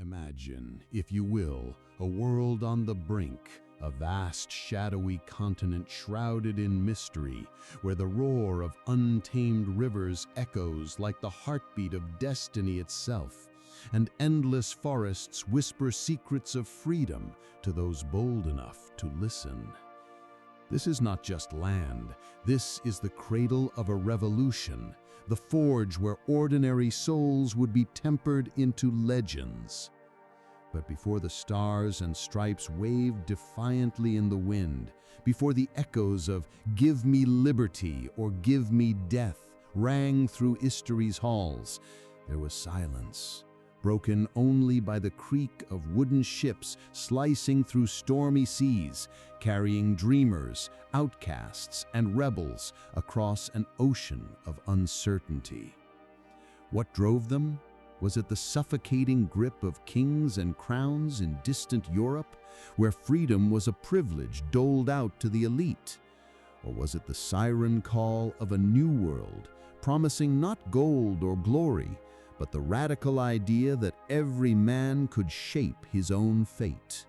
Imagine, if you will, a world on the brink, a vast shadowy continent shrouded in mystery, where the roar of untamed rivers echoes like the heartbeat of destiny itself, and endless forests whisper secrets of freedom to those bold enough to listen. This is not just land, this is the cradle of a revolution, the forge where ordinary souls would be tempered into legends. But before the stars and stripes waved defiantly in the wind, before the echoes of "Give me liberty" or "Give me death" rang through history's halls, there was silence, broken only by the creak of wooden ships slicing through stormy seas, carrying dreamers, outcasts, and rebels across an ocean of uncertainty. What drove them? Was it the suffocating grip of kings and crowns in distant Europe, where freedom was a privilege doled out to the elite? Or was it the siren call of a new world, promising not gold or glory, but the radical idea that every man could shape his own fate?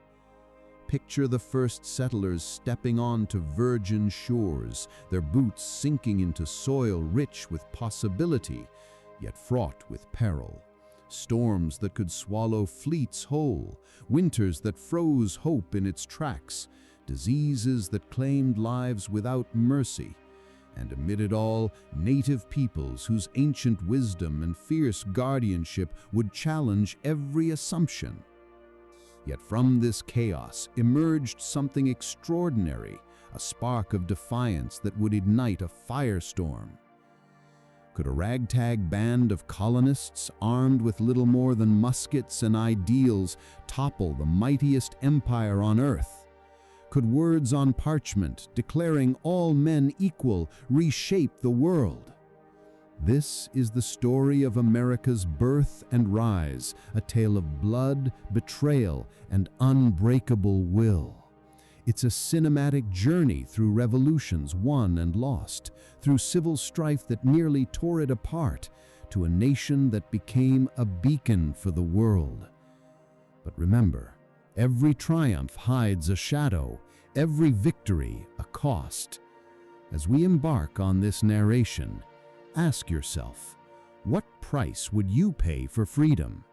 Picture the first settlers stepping onto virgin shores, their boots sinking into soil rich with possibility, yet fraught with peril. Storms that could swallow fleets whole, winters that froze hope in its tracks, diseases that claimed lives without mercy, and amid it all, native peoples whose ancient wisdom and fierce guardianship would challenge every assumption. Yet from this chaos emerged something extraordinary, a spark of defiance that would ignite a firestorm. Could a ragtag band of colonists, armed with little more than muskets and ideals, topple the mightiest empire on earth? Could words on parchment, declaring all men equal, reshape the world? This is the story of America's birth and rise, a tale of blood, betrayal, and unbreakable will. It's a cinematic journey through revolutions won and lost, through civil strife that nearly tore it apart, to a nation that became a beacon for the world. But remember, every triumph hides a shadow, every victory a cost. As we embark on this narration, ask yourself, what price would you pay for freedom?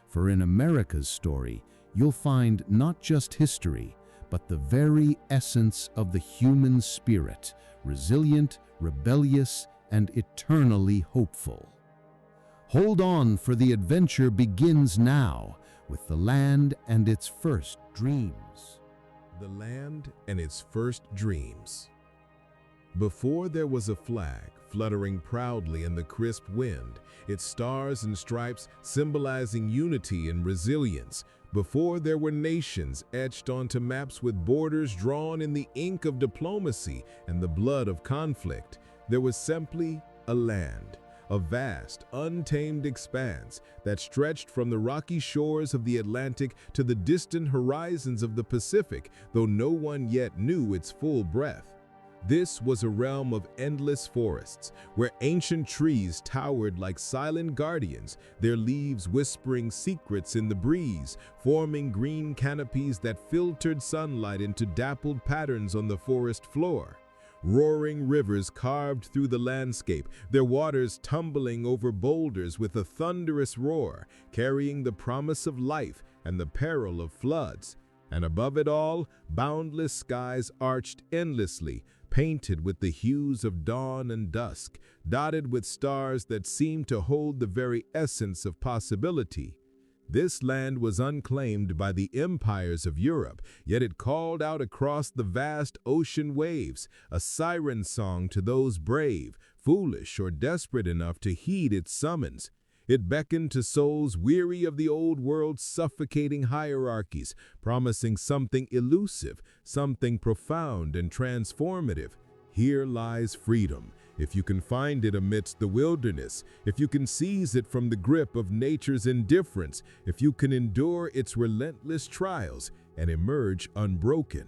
For in America's story, you'll find not just history, but the very essence of the human spirit, resilient, rebellious, and eternally hopeful. Hold on, for the adventure begins now with the land and its first dreams. The land and its first dreams. Before there was a flag fluttering proudly in the crisp wind, its stars and stripes symbolizing unity and resilience, before there were nations etched onto maps with borders drawn in the ink of diplomacy and the blood of conflict, there was simply a land, a vast, untamed expanse that stretched from the rocky shores of the Atlantic to the distant horizons of the Pacific, though no one yet knew its full breadth. This was a realm of endless forests, where ancient trees towered like silent guardians, their leaves whispering secrets in the breeze, forming green canopies that filtered sunlight into dappled patterns on the forest floor. Roaring rivers carved through the landscape, their waters tumbling over boulders with a thunderous roar, carrying the promise of life and the peril of floods. And above it all, boundless skies arched endlessly, painted with the hues of dawn and dusk, dotted with stars that seemed to hold the very essence of possibility. This land was unclaimed by the empires of Europe, yet it called out across the vast ocean waves, a siren song to those brave, foolish, or desperate enough to heed its summons. It beckoned to souls weary of the old world's suffocating hierarchies, promising something elusive, something profound and transformative. Here lies freedom, if you can find it amidst the wilderness, if you can seize it from the grip of nature's indifference, if you can endure its relentless trials and emerge unbroken.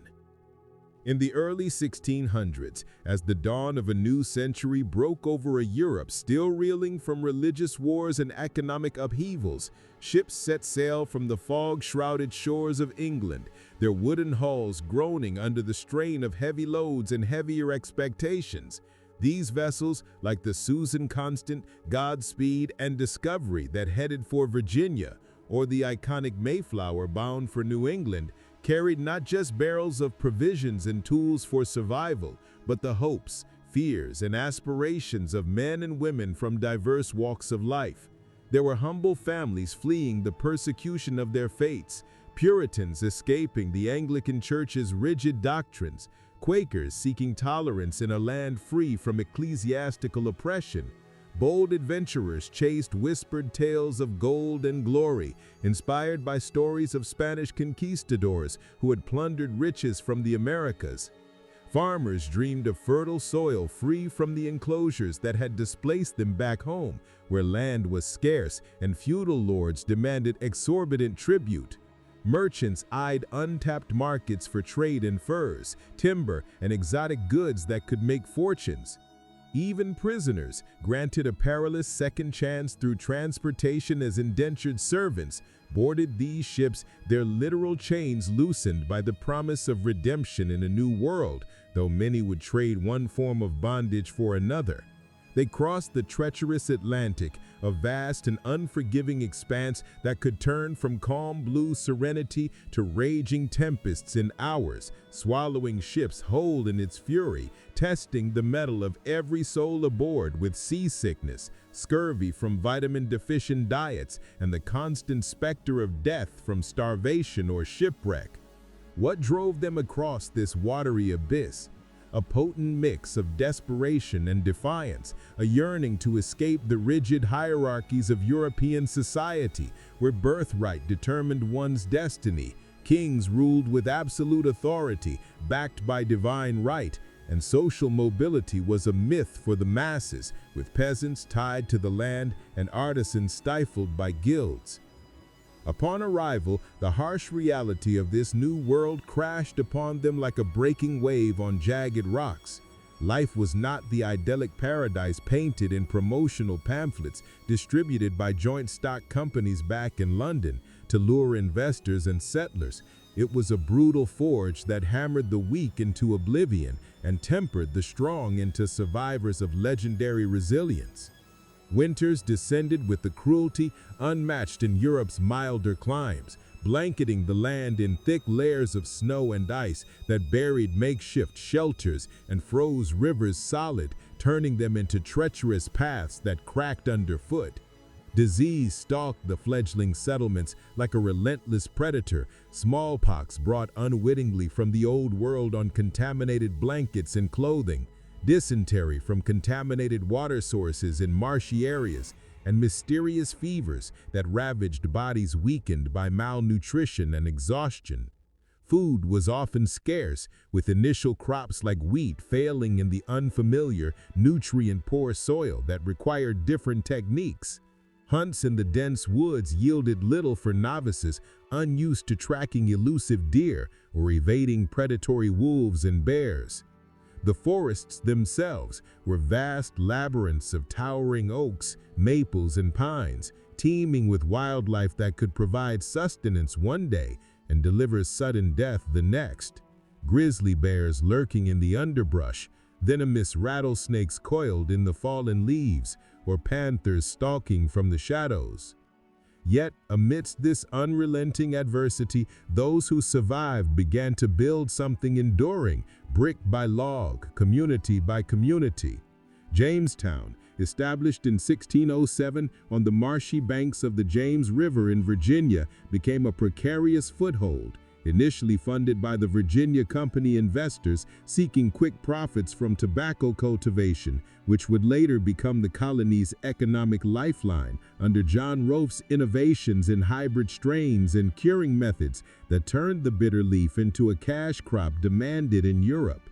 In the early 1600s, as the dawn of a new century broke over a Europe still reeling from religious wars and economic upheavals, ships set sail from the fog-shrouded shores of England, their wooden hulls groaning under the strain of heavy loads and heavier expectations. These vessels, like the Susan Constant, Godspeed, and Discovery that headed for Virginia, or the iconic Mayflower bound for New England, carried not just barrels of provisions and tools for survival, but the hopes, fears, and aspirations of men and women from diverse walks of life. There were humble families fleeing the persecution of their faiths, Puritans escaping the Anglican Church's rigid doctrines, Quakers seeking tolerance in a land free from ecclesiastical oppression. Bold adventurers chased whispered tales of gold and glory, inspired by stories of Spanish conquistadors who had plundered riches from the Americas. Farmers dreamed of fertile soil free from the enclosures that had displaced them back home, where land was scarce and feudal lords demanded exorbitant tribute. Merchants eyed untapped markets for trade in furs, timber, and exotic goods that could make fortunes. Even prisoners, granted a perilous second chance through transportation as indentured servants, boarded these ships, their literal chains loosened by the promise of redemption in a new world, though many would trade one form of bondage for another. They crossed the treacherous Atlantic, a vast and unforgiving expanse that could turn from calm blue serenity to raging tempests in hours, swallowing ships whole in its fury, testing the mettle of every soul aboard with seasickness, scurvy from vitamin-deficient diets, and the constant specter of death from starvation or shipwreck. What drove them across this watery abyss? A potent mix of desperation and defiance, a yearning to escape the rigid hierarchies of European society, where birthright determined one's destiny, kings ruled with absolute authority, backed by divine right, and social mobility was a myth for the masses, with peasants tied to the land and artisans stifled by guilds. Upon arrival, the harsh reality of this new world crashed upon them like a breaking wave on jagged rocks. Life was not the idyllic paradise painted in promotional pamphlets distributed by joint stock companies back in London to lure investors and settlers. It was a brutal forge that hammered the weak into oblivion and tempered the strong into survivors of legendary resilience. Winters descended with the cruelty unmatched in Europe's milder climes, blanketing the land in thick layers of snow and ice that buried makeshift shelters and froze rivers solid, turning them into treacherous paths that cracked underfoot. Disease stalked the fledgling settlements like a relentless predator, smallpox brought unwittingly from the old world on contaminated blankets and clothing, dysentery from contaminated water sources in marshy areas, and mysterious fevers that ravaged bodies weakened by malnutrition and exhaustion. Food was often scarce, with initial crops like wheat failing in the unfamiliar, nutrient-poor soil that required different techniques. Hunts in the dense woods yielded little for novices unused to tracking elusive deer or evading predatory wolves and bears. The forests themselves were vast labyrinths of towering oaks, maples, and pines, teeming with wildlife that could provide sustenance one day and deliver sudden death the next. Grizzly bears lurking in the underbrush, venomous rattlesnakes coiled in the fallen leaves, or panthers stalking from the shadows. Yet, amidst this unrelenting adversity, those who survived began to build something enduring, brick by log, community by community. Jamestown, established in 1607 on the marshy banks of the James River in Virginia, became a precarious foothold, initially funded by the Virginia Company investors seeking quick profits from tobacco cultivation, which would later become the colony's economic lifeline under John Rolfe's innovations in hybrid strains and curing methods that turned the bitter leaf into a cash crop demanded in Europe.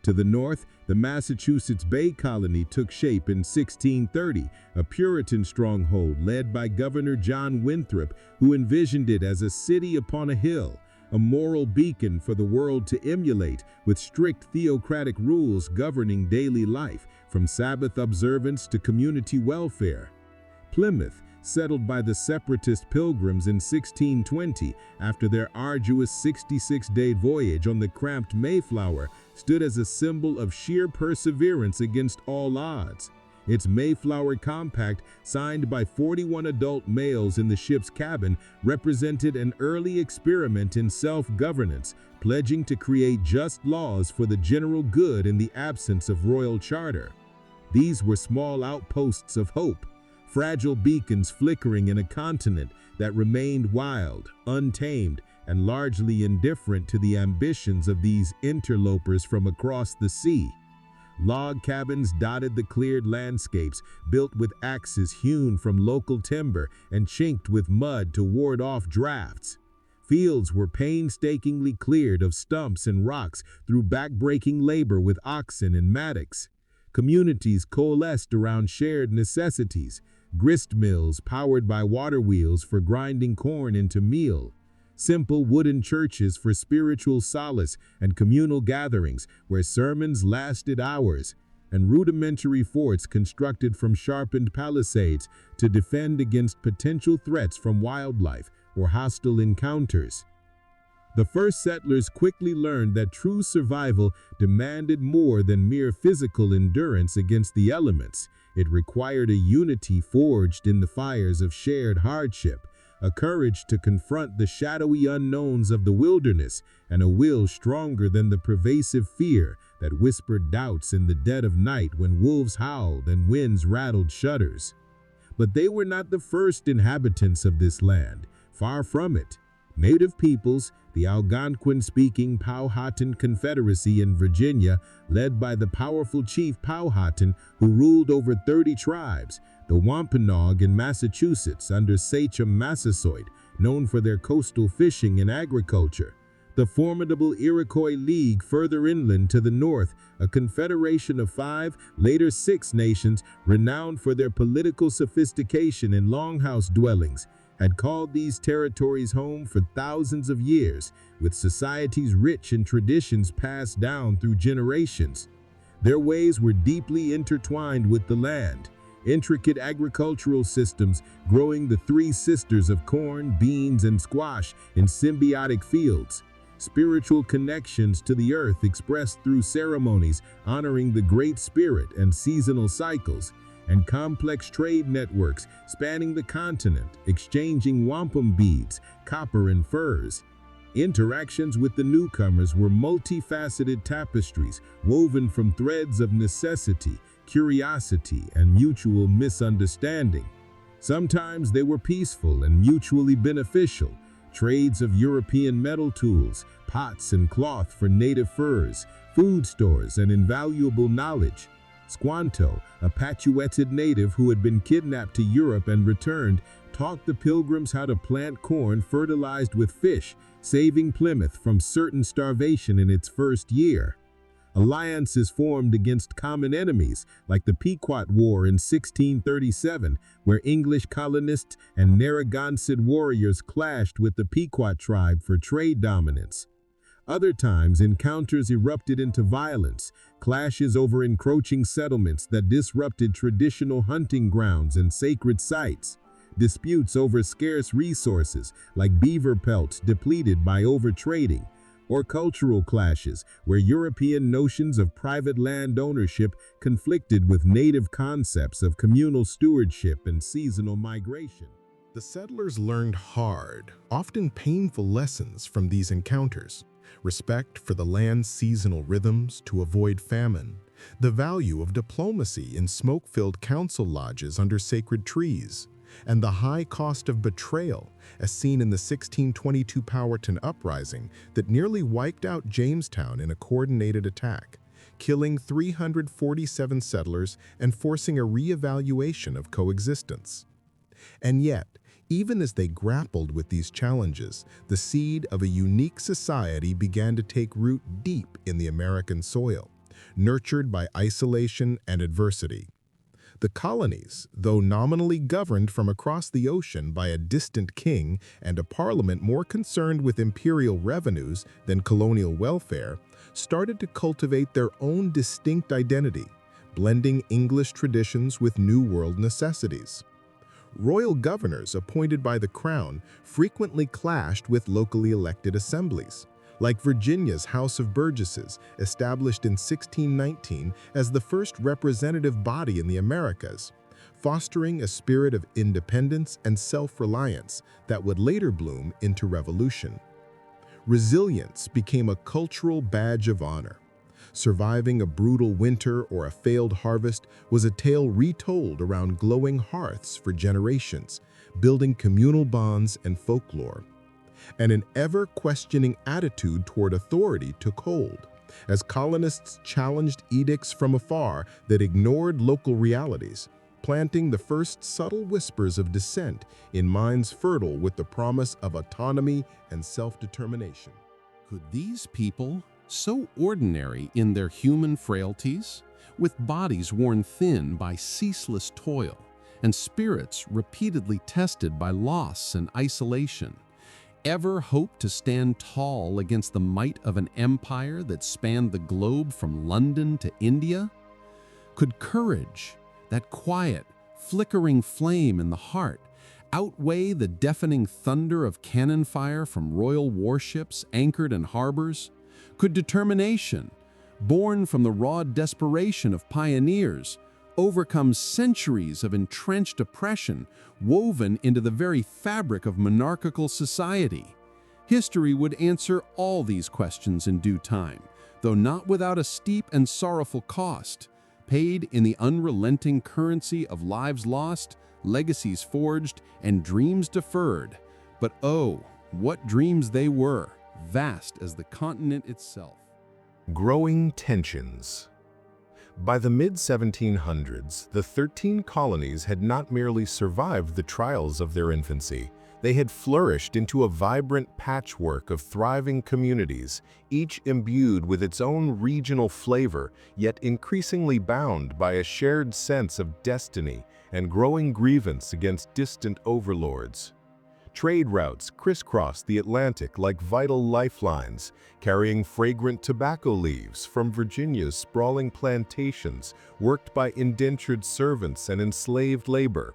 To the north, the Massachusetts Bay Colony took shape in 1630, a Puritan stronghold led by Governor John Winthrop, who envisioned it as a city upon a hill, a moral beacon for the world to emulate, with strict theocratic rules governing daily life, from Sabbath observance to community welfare. Plymouth, settled by the separatist pilgrims in 1620 after their arduous 66-day voyage on the cramped Mayflower, stood as a symbol of sheer perseverance against all odds. Its Mayflower Compact, signed by 41 adult males in the ship's cabin, represented an early experiment in self-governance, pledging to create just laws for the general good in the absence of royal charter. These were small outposts of hope, fragile beacons flickering in a continent that remained wild, untamed, and largely indifferent to the ambitions of these interlopers from across the sea. Log cabins dotted the cleared landscapes, built with axes hewn from local timber and chinked with mud to ward off drafts. Fields were painstakingly cleared of stumps and rocks through backbreaking labor with oxen and mattocks. Communities coalesced around shared necessities, grist mills powered by water wheels for grinding corn into meal, simple wooden churches for spiritual solace and communal gatherings where sermons lasted hours, and rudimentary forts constructed from sharpened palisades to defend against potential threats from wildlife or hostile encounters. The first settlers quickly learned that true survival demanded more than mere physical endurance against the elements. It required a unity forged in the fires of shared hardship, a courage to confront the shadowy unknowns of the wilderness, and a will stronger than the pervasive fear that whispered doubts in the dead of night when wolves howled and winds rattled shutters. But they were not the first inhabitants of this land. Far from it. Native peoples, the Algonquin-speaking Powhatan Confederacy in Virginia, led by the powerful chief Powhatan, who ruled over 30 tribes, the Wampanoag in Massachusetts under Sachem Massasoit, known for their coastal fishing and agriculture, the formidable Iroquois League further inland to the north, a confederation of 5, later 6 nations renowned for their political sophistication and longhouse dwellings, had called these territories home for thousands of years, with societies rich in traditions passed down through generations. Their ways were deeply intertwined with the land, intricate agricultural systems growing the 3 sisters of corn, beans, and squash in symbiotic fields, spiritual connections to the earth expressed through ceremonies honoring the Great Spirit and seasonal cycles, and complex trade networks spanning the continent, exchanging wampum beads, copper, and furs. Interactions with the newcomers were multifaceted tapestries woven from threads of necessity, curiosity, and mutual misunderstanding. Sometimes they were peaceful and mutually beneficial, trades of European metal tools, pots and cloth for native furs, food stores, and invaluable knowledge. Squanto, a Patueted native who had been kidnapped to Europe and returned, taught the pilgrims how to plant corn fertilized with fish, saving Plymouth from certain starvation in its first year. Alliances formed against common enemies, like the Pequot War in 1637, where English colonists and Narragansett warriors clashed with the Pequot tribe for trade dominance. Other times, encounters erupted into violence, clashes over encroaching settlements that disrupted traditional hunting grounds and sacred sites, disputes over scarce resources like beaver pelts depleted by overtrading, or cultural clashes where European notions of private land ownership conflicted with native concepts of communal stewardship and seasonal migration. The settlers learned hard, often painful lessons from these encounters. Respect for the land's seasonal rhythms to avoid famine, the value of diplomacy in smoke-filled council lodges under sacred trees, and the high cost of betrayal, as seen in the 1622 Powhatan uprising that nearly wiped out Jamestown in a coordinated attack, killing 347 settlers and forcing a re-evaluation of coexistence. And yet, even as they grappled with these challenges, the seed of a unique society began to take root deep in the American soil, nurtured by isolation and adversity. The colonies, though nominally governed from across the ocean by a distant king and a parliament more concerned with imperial revenues than colonial welfare, started to cultivate their own distinct identity, blending English traditions with New World necessities. Royal governors appointed by the crown frequently clashed with locally elected assemblies, like Virginia's House of Burgesses, established in 1619 as the first representative body in the Americas, fostering a spirit of independence and self-reliance that would later bloom into revolution. Resilience became a cultural badge of honor. Surviving a brutal winter or a failed harvest was a tale retold around glowing hearths for generations, building communal bonds and folklore. And an ever-questioning attitude toward authority took hold, as colonists challenged edicts from afar that ignored local realities, planting the first subtle whispers of dissent in minds fertile with the promise of autonomy and self-determination. Could these people, so ordinary in their human frailties, with bodies worn thin by ceaseless toil and spirits repeatedly tested by loss and isolation, ever hope to stand tall against the might of an empire that spanned the globe from London to India? Could courage, that quiet, flickering flame in the heart, outweigh the deafening thunder of cannon fire from royal warships anchored in harbors? Could determination, born from the raw desperation of pioneers, overcome centuries of entrenched oppression woven into the very fabric of monarchical society? History would answer all these questions in due time, though not without a steep and sorrowful cost, paid in the unrelenting currency of lives lost, legacies forged, and dreams deferred. But oh, what dreams they were, vast as the continent itself. Growing tensions. By the mid-1700s, the 13 colonies had not merely survived the trials of their infancy, they had flourished into a vibrant patchwork of thriving communities, each imbued with its own regional flavor, yet increasingly bound by a shared sense of destiny and growing grievance against distant overlords. Trade routes crisscrossed the Atlantic like vital lifelines, carrying fragrant tobacco leaves from Virginia's sprawling plantations worked by indentured servants and enslaved labor,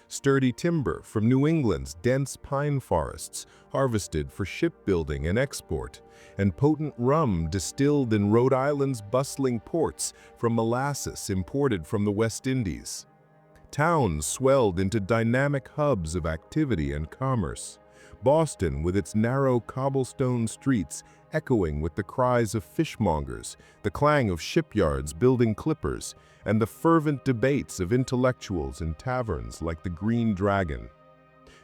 sturdy timber from New England's dense pine forests harvested for shipbuilding and export, and potent rum distilled in Rhode Island's bustling ports from molasses imported from the West Indies. Towns swelled into dynamic hubs of activity and commerce. Boston, with its narrow cobblestone streets echoing with the cries of fishmongers, the clang of shipyards building clippers, and the fervent debates of intellectuals in taverns like the Green Dragon.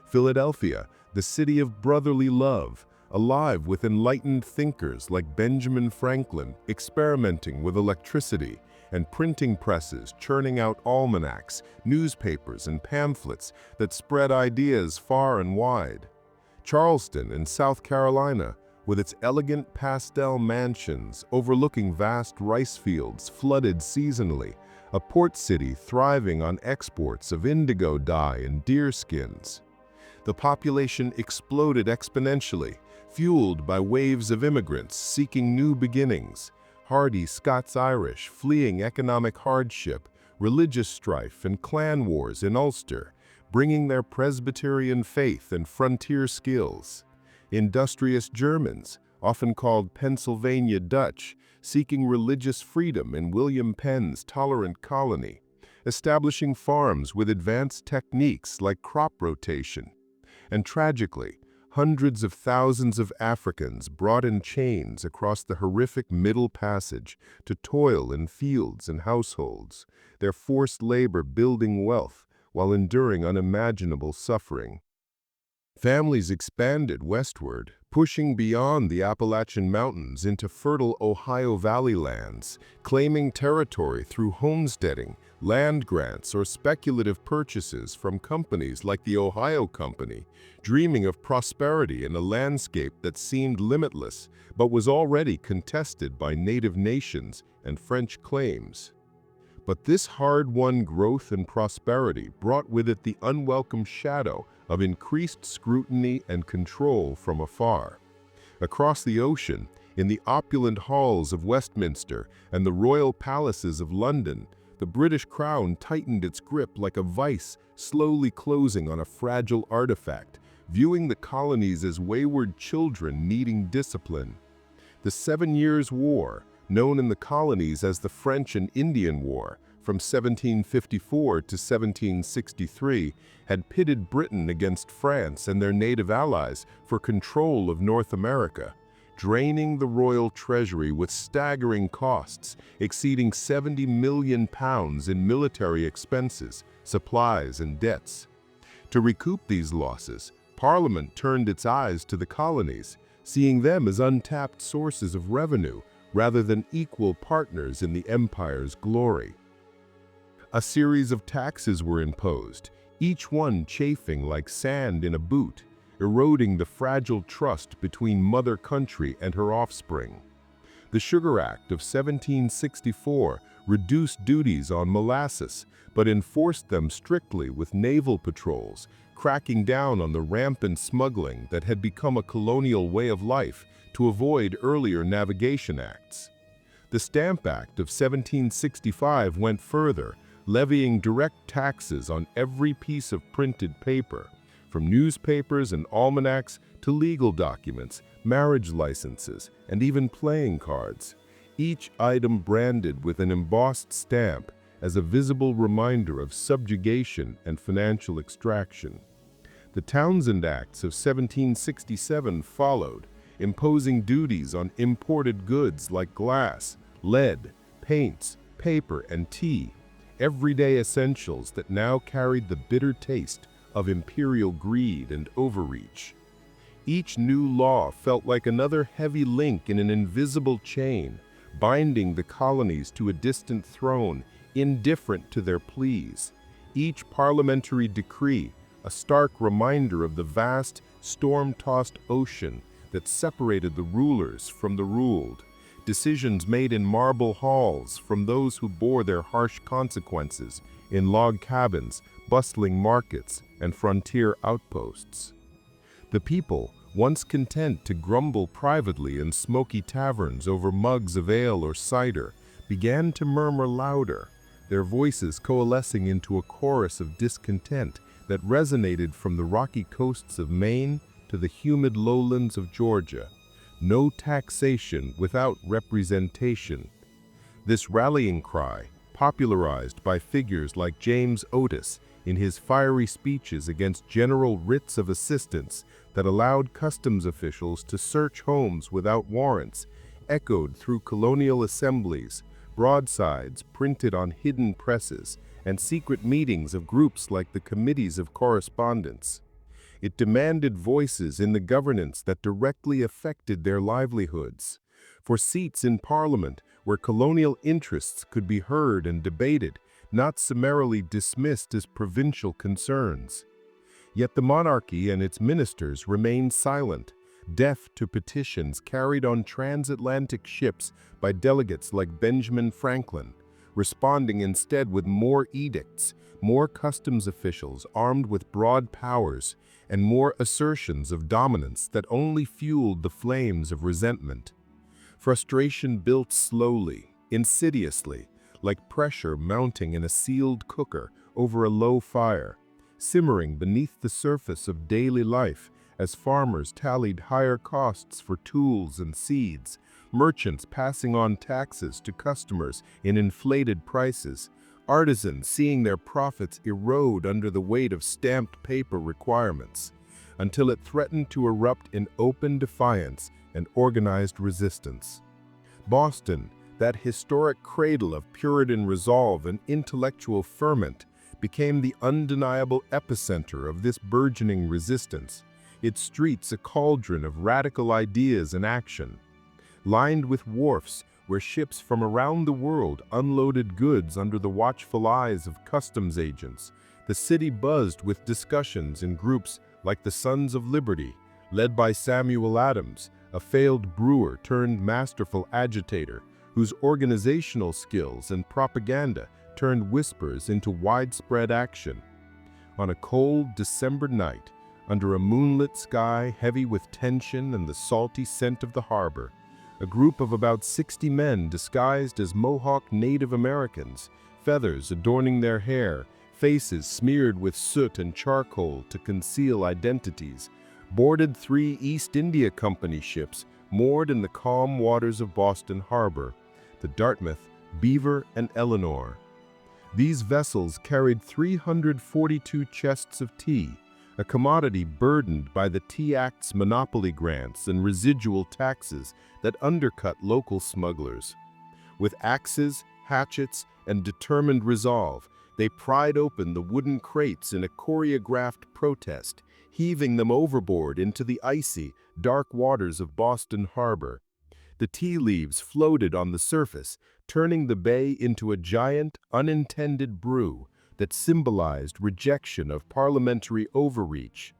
Philadelphia, the city of brotherly love, alive with enlightened thinkers like Benjamin Franklin experimenting with electricity, and printing presses churning out almanacs, newspapers, and pamphlets that spread ideas far and wide. Charleston in South Carolina, with its elegant pastel mansions overlooking vast rice fields flooded seasonally, a port city thriving on exports of indigo dye and deer skins. The population exploded exponentially, fueled by waves of immigrants seeking new beginnings, hardy Scots-Irish fleeing economic hardship, religious strife, and clan wars in Ulster, bringing their Presbyterian faith and frontier skills. Industrious Germans, often called Pennsylvania Dutch, seeking religious freedom in William Penn's tolerant colony, establishing farms with advanced techniques like crop rotation. And tragically, hundreds of thousands of Africans brought in chains across the horrific Middle Passage to toil in fields and households, their forced labor building wealth while enduring unimaginable suffering. Families expanded westward, pushing beyond the Appalachian Mountains into fertile Ohio Valley lands, claiming territory through homesteading, land grants, or speculative purchases from companies like the Ohio Company, dreaming of prosperity in a landscape that seemed limitless but was already contested by native nations and French claims. But this hard-won growth and prosperity brought with it the unwelcome shadow of increased scrutiny and control from afar. Across the ocean, in the opulent halls of Westminster and the royal palaces of London, the British crown tightened its grip like a vice slowly closing on a fragile artifact, viewing the colonies as wayward children needing discipline. The 7 Years' War, known in the colonies as the French and Indian War, from 1754 to 1763, had pitted Britain against France and their native allies for control of North America, draining the royal treasury with staggering costs exceeding £70 million in military expenses, supplies, and debts. To recoup these losses, Parliament turned its eyes to the colonies, seeing them as untapped sources of revenue rather than equal partners in the empire's glory. A series of taxes were imposed, each one chafing like sand in a boot, eroding the fragile trust between mother country and her offspring. The Sugar Act of 1764 reduced duties on molasses, but enforced them strictly with naval patrols, cracking down on the rampant smuggling that had become a colonial way of life to avoid earlier navigation acts. The Stamp Act of 1765 went further, levying direct taxes on every piece of printed paper, from newspapers and almanacs to legal documents, marriage licenses, and even playing cards, each item branded with an embossed stamp as a visible reminder of subjugation and financial extraction. The Townshend Acts of 1767 followed, imposing duties on imported goods like glass, lead, paints, paper, and tea, everyday essentials that now carried the bitter taste of imperial greed and overreach. Each new law felt like another heavy link in an invisible chain, binding the colonies to a distant throne, indifferent to their pleas. Each parliamentary decree, a stark reminder of the vast, storm-tossed ocean that separated the rulers from the ruled, decisions made in marble halls from those who bore their harsh consequences in log cabins, bustling markets, and frontier outposts. The people, once content to grumble privately in smoky taverns over mugs of ale or cider, began to murmur louder, their voices coalescing into a chorus of discontent that resonated from the rocky coasts of Maine to the humid lowlands of Georgia. No taxation without representation. This rallying cry, popularized by figures like James Otis in his fiery speeches against general writs of assistance that allowed customs officials to search homes without warrants, echoed through colonial assemblies, broadsides printed on hidden presses, and secret meetings of groups like the Committees of Correspondence. It demanded voices in the governance that directly affected their livelihoods, for seats in Parliament where colonial interests could be heard and debated, not summarily dismissed as provincial concerns. Yet the monarchy and its ministers remained silent, deaf to petitions carried on transatlantic ships by delegates like Benjamin Franklin, responding instead with more edicts, more customs officials armed with broad powers, and more assertions of dominance that only fueled the flames of resentment. Frustration built slowly, insidiously, like pressure mounting in a sealed cooker over a low fire, simmering beneath the surface of daily life as farmers tallied higher costs for tools and seeds, merchants passing on taxes to customers in inflated prices, artisans seeing their profits erode under the weight of stamped paper requirements, until it threatened to erupt in open defiance and organized resistance. Boston, that historic cradle of Puritan resolve and intellectual ferment, became the undeniable epicenter of this burgeoning resistance, its streets a cauldron of radical ideas and action. Lined with wharfs where ships from around the world unloaded goods under the watchful eyes of customs agents, the city buzzed with discussions in groups like the Sons of Liberty, led by Samuel Adams, a failed brewer turned masterful agitator, whose organizational skills and propaganda turned whispers into widespread action. On a cold December night, under a moonlit sky heavy with tension and the salty scent of the harbor, a group of about 60 men disguised as Mohawk Native Americans, feathers adorning their hair, faces smeared with soot and charcoal to conceal identities, boarded 3 East India Company ships moored in the calm waters of Boston Harbor, the Dartmouth, Beaver, and Eleanor. These vessels carried 342 chests of tea, a commodity burdened by the Tea Act's monopoly grants and residual taxes that undercut local smugglers. With axes, hatchets, and determined resolve, they pried open the wooden crates in a choreographed protest, heaving them overboard into the icy, dark waters of Boston Harbor. The tea leaves floated on the surface, turning the bay into a giant, unintended brew that symbolized rejection of parliamentary overreach.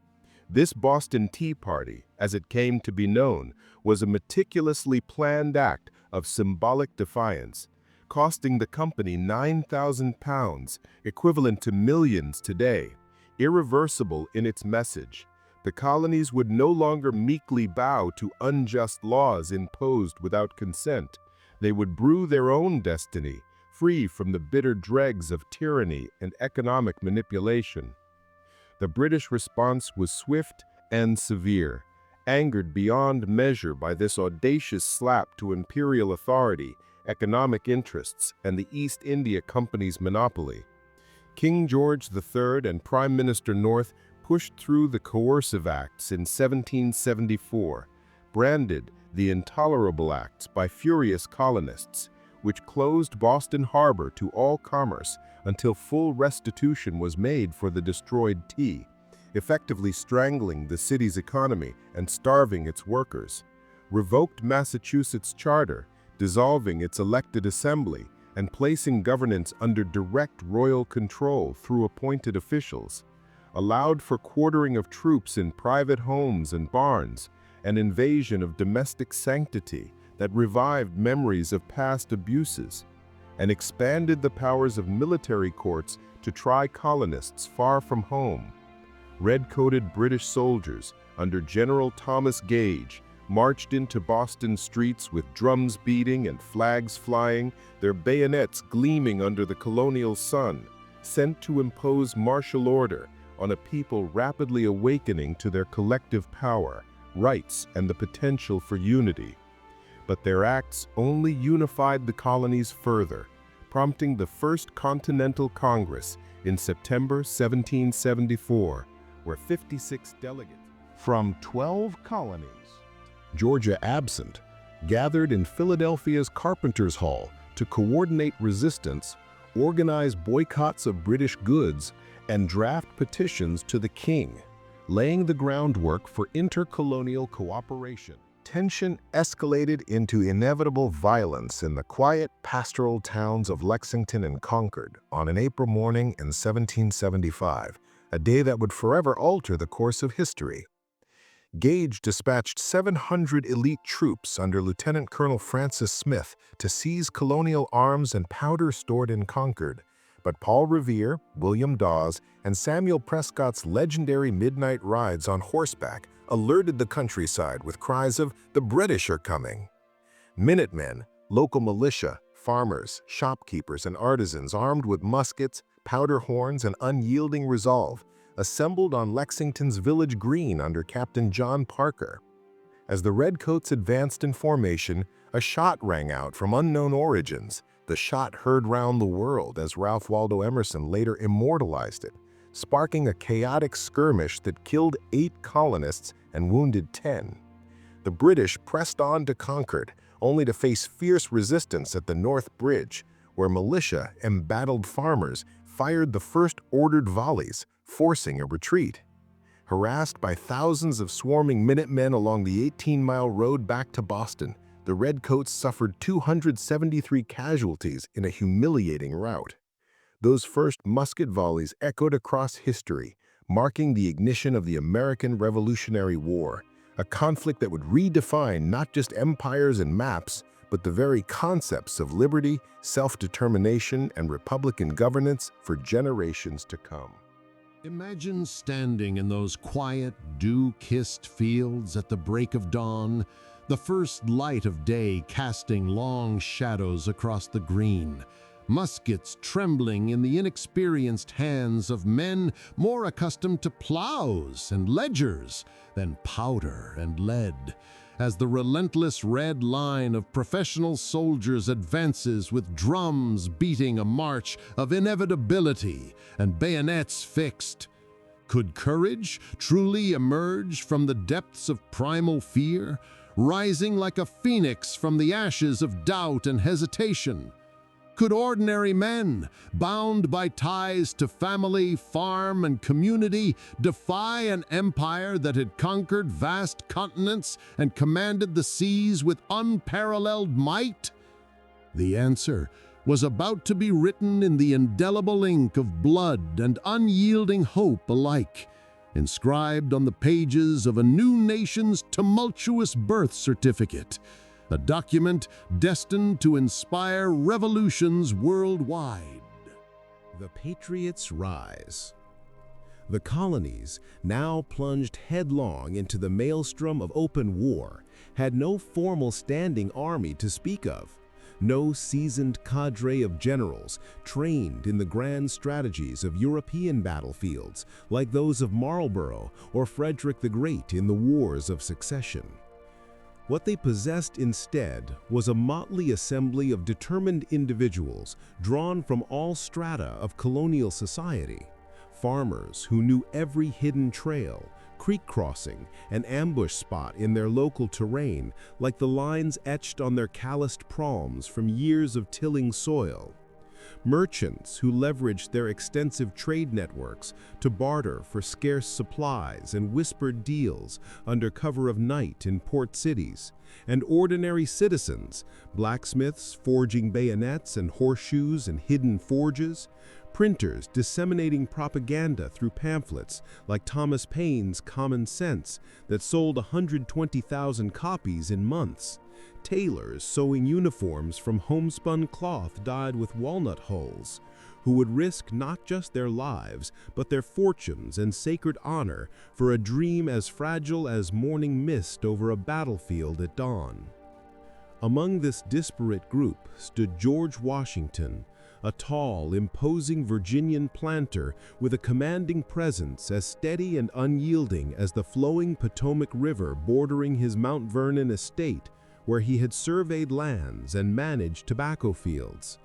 This Boston Tea Party, as it came to be known, was a meticulously planned act of symbolic defiance, costing the company £9,000, equivalent to millions today. Irreversible in its message, the colonies would no longer meekly bow to unjust laws imposed without consent. They would brew their own destiny, free from the bitter dregs of tyranny and economic manipulation. The British response was swift and severe, angered beyond measure by this audacious slap to imperial authority, economic interests, and the East India Company's monopoly. King George III and Prime Minister North pushed through the Coercive Acts in 1774, branded the Intolerable Acts by furious colonists, which closed Boston Harbor to all commerce until full restitution was made for the destroyed tea, effectively strangling the city's economy and starving its workers, revoked Massachusetts' charter, dissolving its elected assembly, and placing governance under direct royal control through appointed officials, allowed for quartering of troops in private homes and barns, an invasion of domestic sanctity that revived memories of past abuses, and expanded the powers of military courts to try colonists far from home. Red-coated British soldiers under General Thomas Gage marched into Boston streets with drums beating and flags flying, their bayonets gleaming under the colonial sun, sent to impose martial order on a people rapidly awakening to their collective power, rights, and the potential for unity. But their acts only unified the colonies further, prompting the First Continental Congress in September 1774, where 56 delegates from 12 colonies, Georgia absent, gathered in Philadelphia's Carpenter's Hall to coordinate resistance, organize boycotts of British goods, and draft petitions to the king, laying the groundwork for intercolonial cooperation. Tension escalated into inevitable violence in the quiet pastoral towns of Lexington and Concord on an April morning in 1775, a day that would forever alter the course of history. Gage dispatched 700 elite troops under Lieutenant Colonel Francis Smith to seize colonial arms and powder stored in Concord, but Paul Revere, William Dawes, and Samuel Prescott's legendary midnight rides on horseback alerted the countryside with cries of "The British are coming!" Minutemen, local militia, farmers, shopkeepers, and artisans armed with muskets, powder horns, and unyielding resolve assembled on Lexington's village green under Captain John Parker. As the Redcoats advanced in formation, a shot rang out from unknown origins, the shot heard round the world, as Ralph Waldo Emerson later immortalized it, sparking a chaotic skirmish that killed 8 colonists and wounded 10. The British pressed on to Concord, only to face fierce resistance at the North Bridge, where militia, embattled farmers, fired the first ordered volleys, forcing a retreat. Harassed by thousands of swarming Minutemen along the 18-mile road back to Boston, the Redcoats suffered 273 casualties in a humiliating rout. Those first musket volleys echoed across history, marking the ignition of the American Revolutionary War, a conflict that would redefine not just empires and maps, but but the very concepts of liberty, self-determination, and republican governance for generations to come. Imagine standing in those quiet, dew-kissed fields at the break of dawn, the first light of day casting long shadows across the green, muskets trembling in the inexperienced hands of men more accustomed to plows and ledgers than powder and lead, as the relentless red line of professional soldiers advances with drums beating a march of inevitability and bayonets fixed. Could courage truly emerge from the depths of primal fear, rising like a phoenix from the ashes of doubt and hesitation? Could ordinary men, bound by ties to family, farm, and community, defy an empire that had conquered vast continents and commanded the seas with unparalleled might? The answer was about to be written in the indelible ink of blood and unyielding hope alike, inscribed on the pages of a new nation's tumultuous birth certificate, a document destined to inspire revolutions worldwide. The Patriots' rise. The colonies, now plunged headlong into the maelstrom of open war, had no formal standing army to speak of, no seasoned cadre of generals trained in the grand strategies of European battlefields like those of Marlborough or Frederick the Great in the Wars of Succession. What they possessed instead was a motley assembly of determined individuals drawn from all strata of colonial society. Farmers who knew every hidden trail, creek crossing, and ambush spot in their local terrain like the lines etched on their calloused palms from years of tilling soil. Merchants who leveraged their extensive trade networks to barter for scarce supplies and whispered deals under cover of night in port cities, and ordinary citizens, blacksmiths forging bayonets and horseshoes in hidden forges, printers disseminating propaganda through pamphlets like Thomas Paine's Common Sense that sold 120,000 copies in months, tailors sewing uniforms from homespun cloth dyed with walnut hulls, who would risk not just their lives, but their fortunes and sacred honor for a dream as fragile as morning mist over a battlefield at dawn. Among this disparate group stood George Washington, a tall, imposing Virginian planter with a commanding presence as steady and unyielding as the flowing Potomac River bordering his Mount Vernon estate, where he had surveyed lands and managed tobacco fields.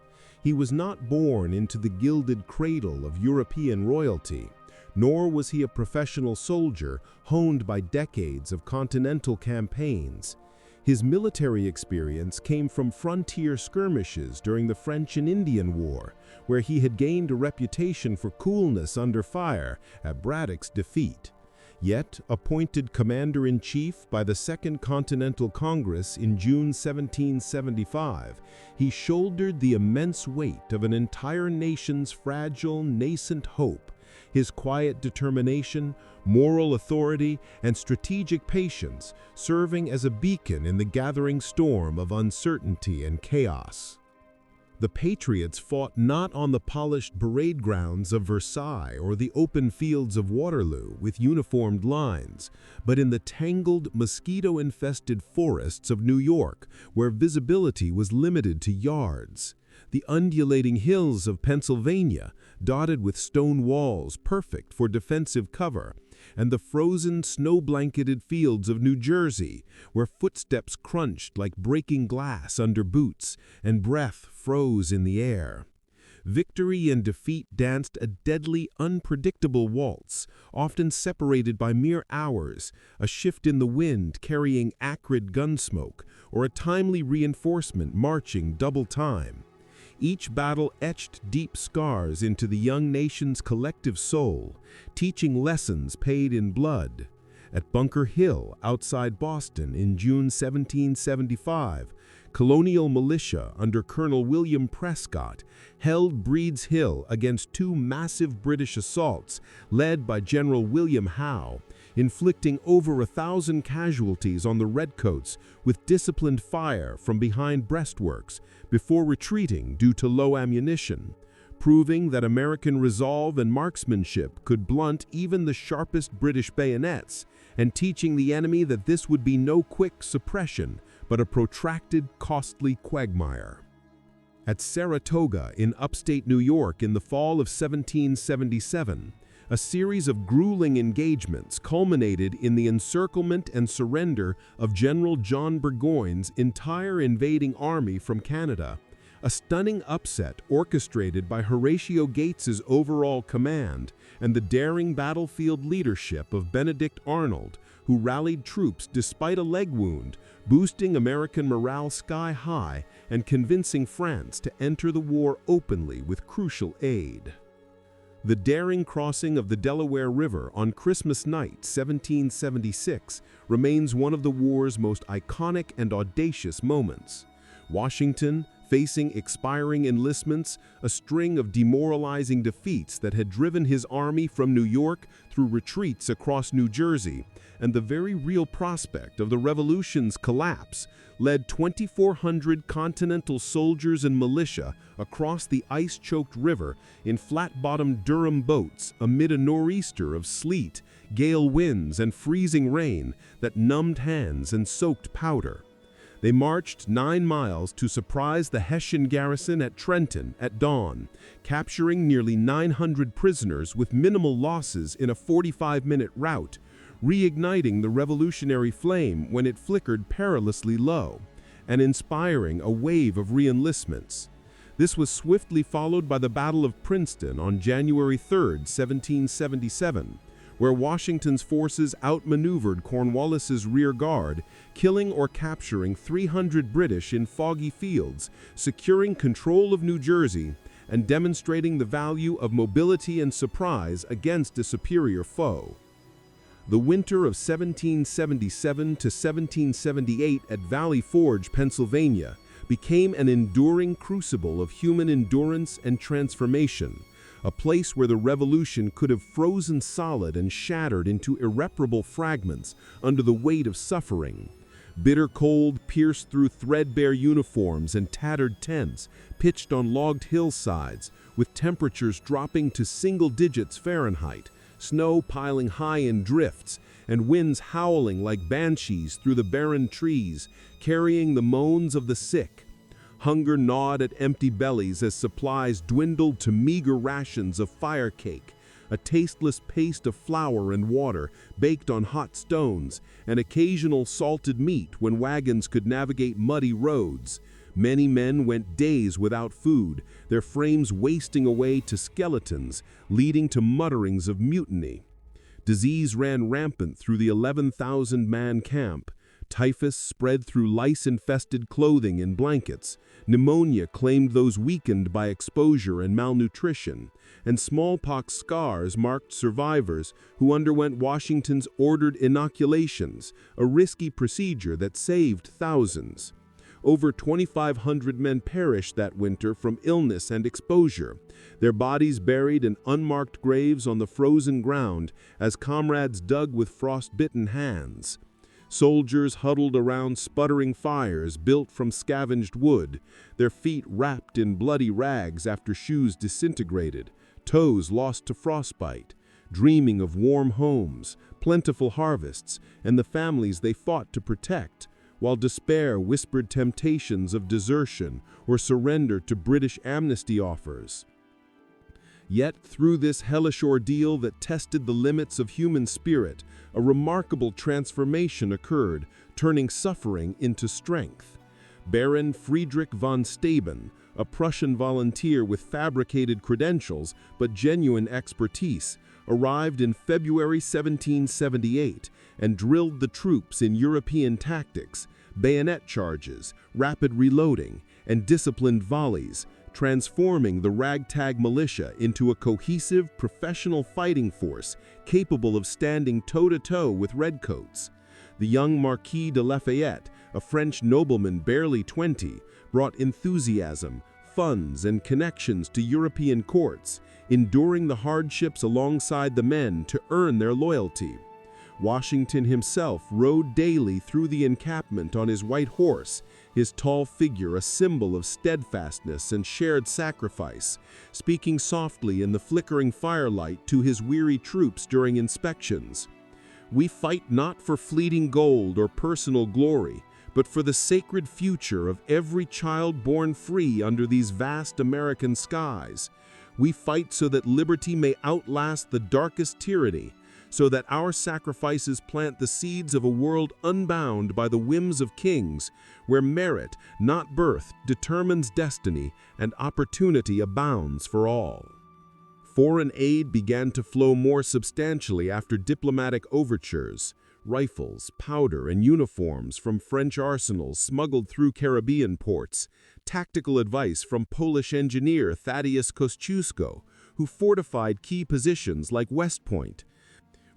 He was not born into the gilded cradle of European royalty, nor was he a professional soldier honed by decades of continental campaigns. His military experience came from frontier skirmishes during the French and Indian War, where he had gained a reputation for coolness under fire at Braddock's defeat. Yet, appointed commander-in-chief by the Second Continental Congress in June 1775, he shouldered the immense weight of an entire nation's fragile, nascent hope. His quiet determination, moral authority, and strategic patience serving as a beacon in the gathering storm of uncertainty and chaos. The Patriots fought not on the polished parade grounds of Versailles or the open fields of Waterloo with uniformed lines, but in the tangled, mosquito-infested forests of New York, where visibility was limited to yards. The undulating hills of Pennsylvania, dotted with stone walls perfect for defensive cover, and the frozen, snow-blanketed fields of New Jersey, where footsteps crunched like breaking glass under boots and breath froze in the air. Victory and defeat danced a deadly, unpredictable waltz, often separated by mere hours, a shift in the wind carrying acrid gun smoke, or a timely reinforcement marching double time. Each battle etched deep scars into the young nation's collective soul, teaching lessons paid in blood. At Bunker Hill, outside Boston, in June 1775, colonial militia under Colonel William Prescott held Breed's Hill against two massive British assaults led by General William Howe, inflicting over 1,000 casualties on the redcoats with disciplined fire from behind breastworks before retreating due to low ammunition, proving that American resolve and marksmanship could blunt even the sharpest British bayonets, and teaching the enemy that this would be no quick suppression, but a protracted, costly quagmire. At Saratoga in upstate New York in the fall of 1777, a series of grueling engagements culminated in the encirclement and surrender of General John Burgoyne's entire invading army from Canada, a stunning upset orchestrated by Horatio Gates's overall command and the daring battlefield leadership of Benedict Arnold, who rallied troops despite a leg wound, boosting American morale sky high and convincing France to enter the war openly with crucial aid. The daring crossing of the Delaware River on Christmas night, 1776, remains one of the war's most iconic and audacious moments. Washington, facing expiring enlistments, a string of demoralizing defeats that had driven his army from New York through retreats across New Jersey, and the very real prospect of the Revolution's collapse, led 2,400 Continental soldiers and militia across the ice-choked river in flat-bottomed Durham boats amid a nor'easter of sleet, gale winds, and freezing rain that numbed hands and soaked powder. They marched 9 miles to surprise the Hessian garrison at Trenton at dawn, capturing nearly 900 prisoners with minimal losses in a 45-minute rout, reigniting the revolutionary flame when it flickered perilously low, and inspiring a wave of re-enlistments. This was swiftly followed by the Battle of Princeton on January 3, 1777, where Washington's forces outmaneuvered Cornwallis's rear guard, killing or capturing 300 British in foggy fields, securing control of New Jersey, and demonstrating the value of mobility and surprise against a superior foe. The winter of 1777 to 1778 at Valley Forge, Pennsylvania, became an enduring crucible of human endurance and transformation, a place where the revolution could have frozen solid and shattered into irreparable fragments under the weight of suffering. Bitter cold pierced through threadbare uniforms and tattered tents, pitched on logged hillsides, with temperatures dropping to single digits Fahrenheit, snow piling high in drifts, and winds howling like banshees through the barren trees, carrying the moans of the sick. Hunger gnawed at empty bellies as supplies dwindled to meager rations of fire cake, a tasteless paste of flour and water baked on hot stones, and occasional salted meat when wagons could navigate muddy roads. Many men went days without food, their frames wasting away to skeletons, leading to mutterings of mutiny. Disease ran rampant through the 11,000-man camp. Typhus spread through lice-infested clothing and blankets. Pneumonia claimed those weakened by exposure and malnutrition, and smallpox scars marked survivors who underwent Washington's ordered inoculations, a risky procedure that saved thousands. Over 2,500 men perished that winter from illness and exposure, their bodies buried in unmarked graves on the frozen ground as comrades dug with frost-bitten hands. Soldiers huddled around sputtering fires built from scavenged wood, their feet wrapped in bloody rags after shoes disintegrated, toes lost to frostbite, dreaming of warm homes, plentiful harvests, and the families they fought to protect, while despair whispered temptations of desertion or surrender to British amnesty offers. Yet through this hellish ordeal that tested the limits of human spirit, a remarkable transformation occurred, turning suffering into strength. Baron Friedrich von Steuben, a Prussian volunteer with fabricated credentials but genuine expertise, arrived in February 1778 and drilled the troops in European tactics, bayonet charges, rapid reloading, and disciplined volleys, transforming the ragtag militia into a cohesive, professional fighting force capable of standing toe-to-toe with redcoats. The young Marquis de Lafayette, a French nobleman barely 20, brought enthusiasm, funds, and connections to European courts, enduring the hardships alongside the men to earn their loyalty. Washington himself rode daily through the encampment on his white horse, his tall figure a symbol of steadfastness and shared sacrifice, speaking softly in the flickering firelight to his weary troops during inspections. "We fight not for fleeting gold or personal glory, but for the sacred future of every child born free under these vast American skies. We fight so that liberty may outlast the darkest tyranny, so that our sacrifices plant the seeds of a world unbound by the whims of kings, where merit, not birth, determines destiny and opportunity abounds for all." Foreign aid began to flow more substantially after diplomatic overtures. Rifles, powder, and uniforms from French arsenals smuggled through Caribbean ports, tactical advice from Polish engineer Thaddeus Kosciuszko, who fortified key positions like West Point.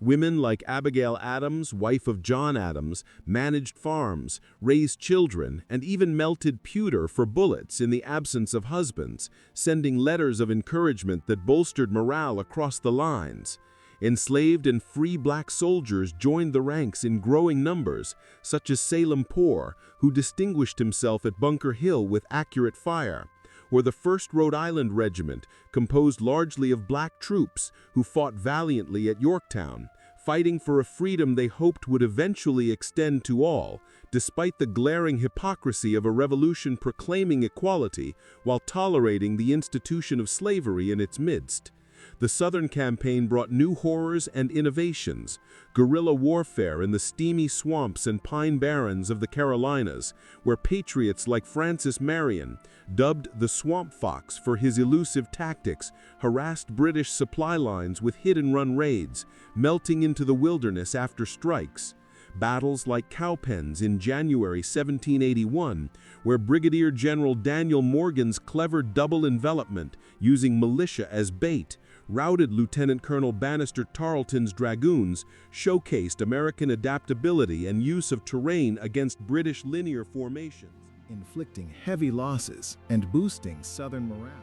Women like Abigail Adams, wife of John Adams, managed farms, raised children, and even melted pewter for bullets in the absence of husbands, sending letters of encouragement that bolstered morale across the lines. Enslaved and free black soldiers joined the ranks in growing numbers, such as Salem Poor, who distinguished himself at Bunker Hill with accurate fire, or the 1st Rhode Island Regiment, composed largely of black troops who fought valiantly at Yorktown, fighting for a freedom they hoped would eventually extend to all, despite the glaring hypocrisy of a revolution proclaiming equality while tolerating the institution of slavery in its midst. The Southern campaign brought new horrors and innovations: guerrilla warfare in the steamy swamps and pine barrens of the Carolinas, where patriots like Francis Marion, dubbed the Swamp Fox for his elusive tactics, harassed British supply lines with hit-and-run raids, melting into the wilderness after strikes. Battles like Cowpens in January 1781, where Brigadier General Daniel Morgan's clever double envelopment, using militia as bait, routed Lieutenant Colonel Bannister Tarleton's dragoons, showcased American adaptability and use of terrain against British linear formations, inflicting heavy losses and boosting Southern morale.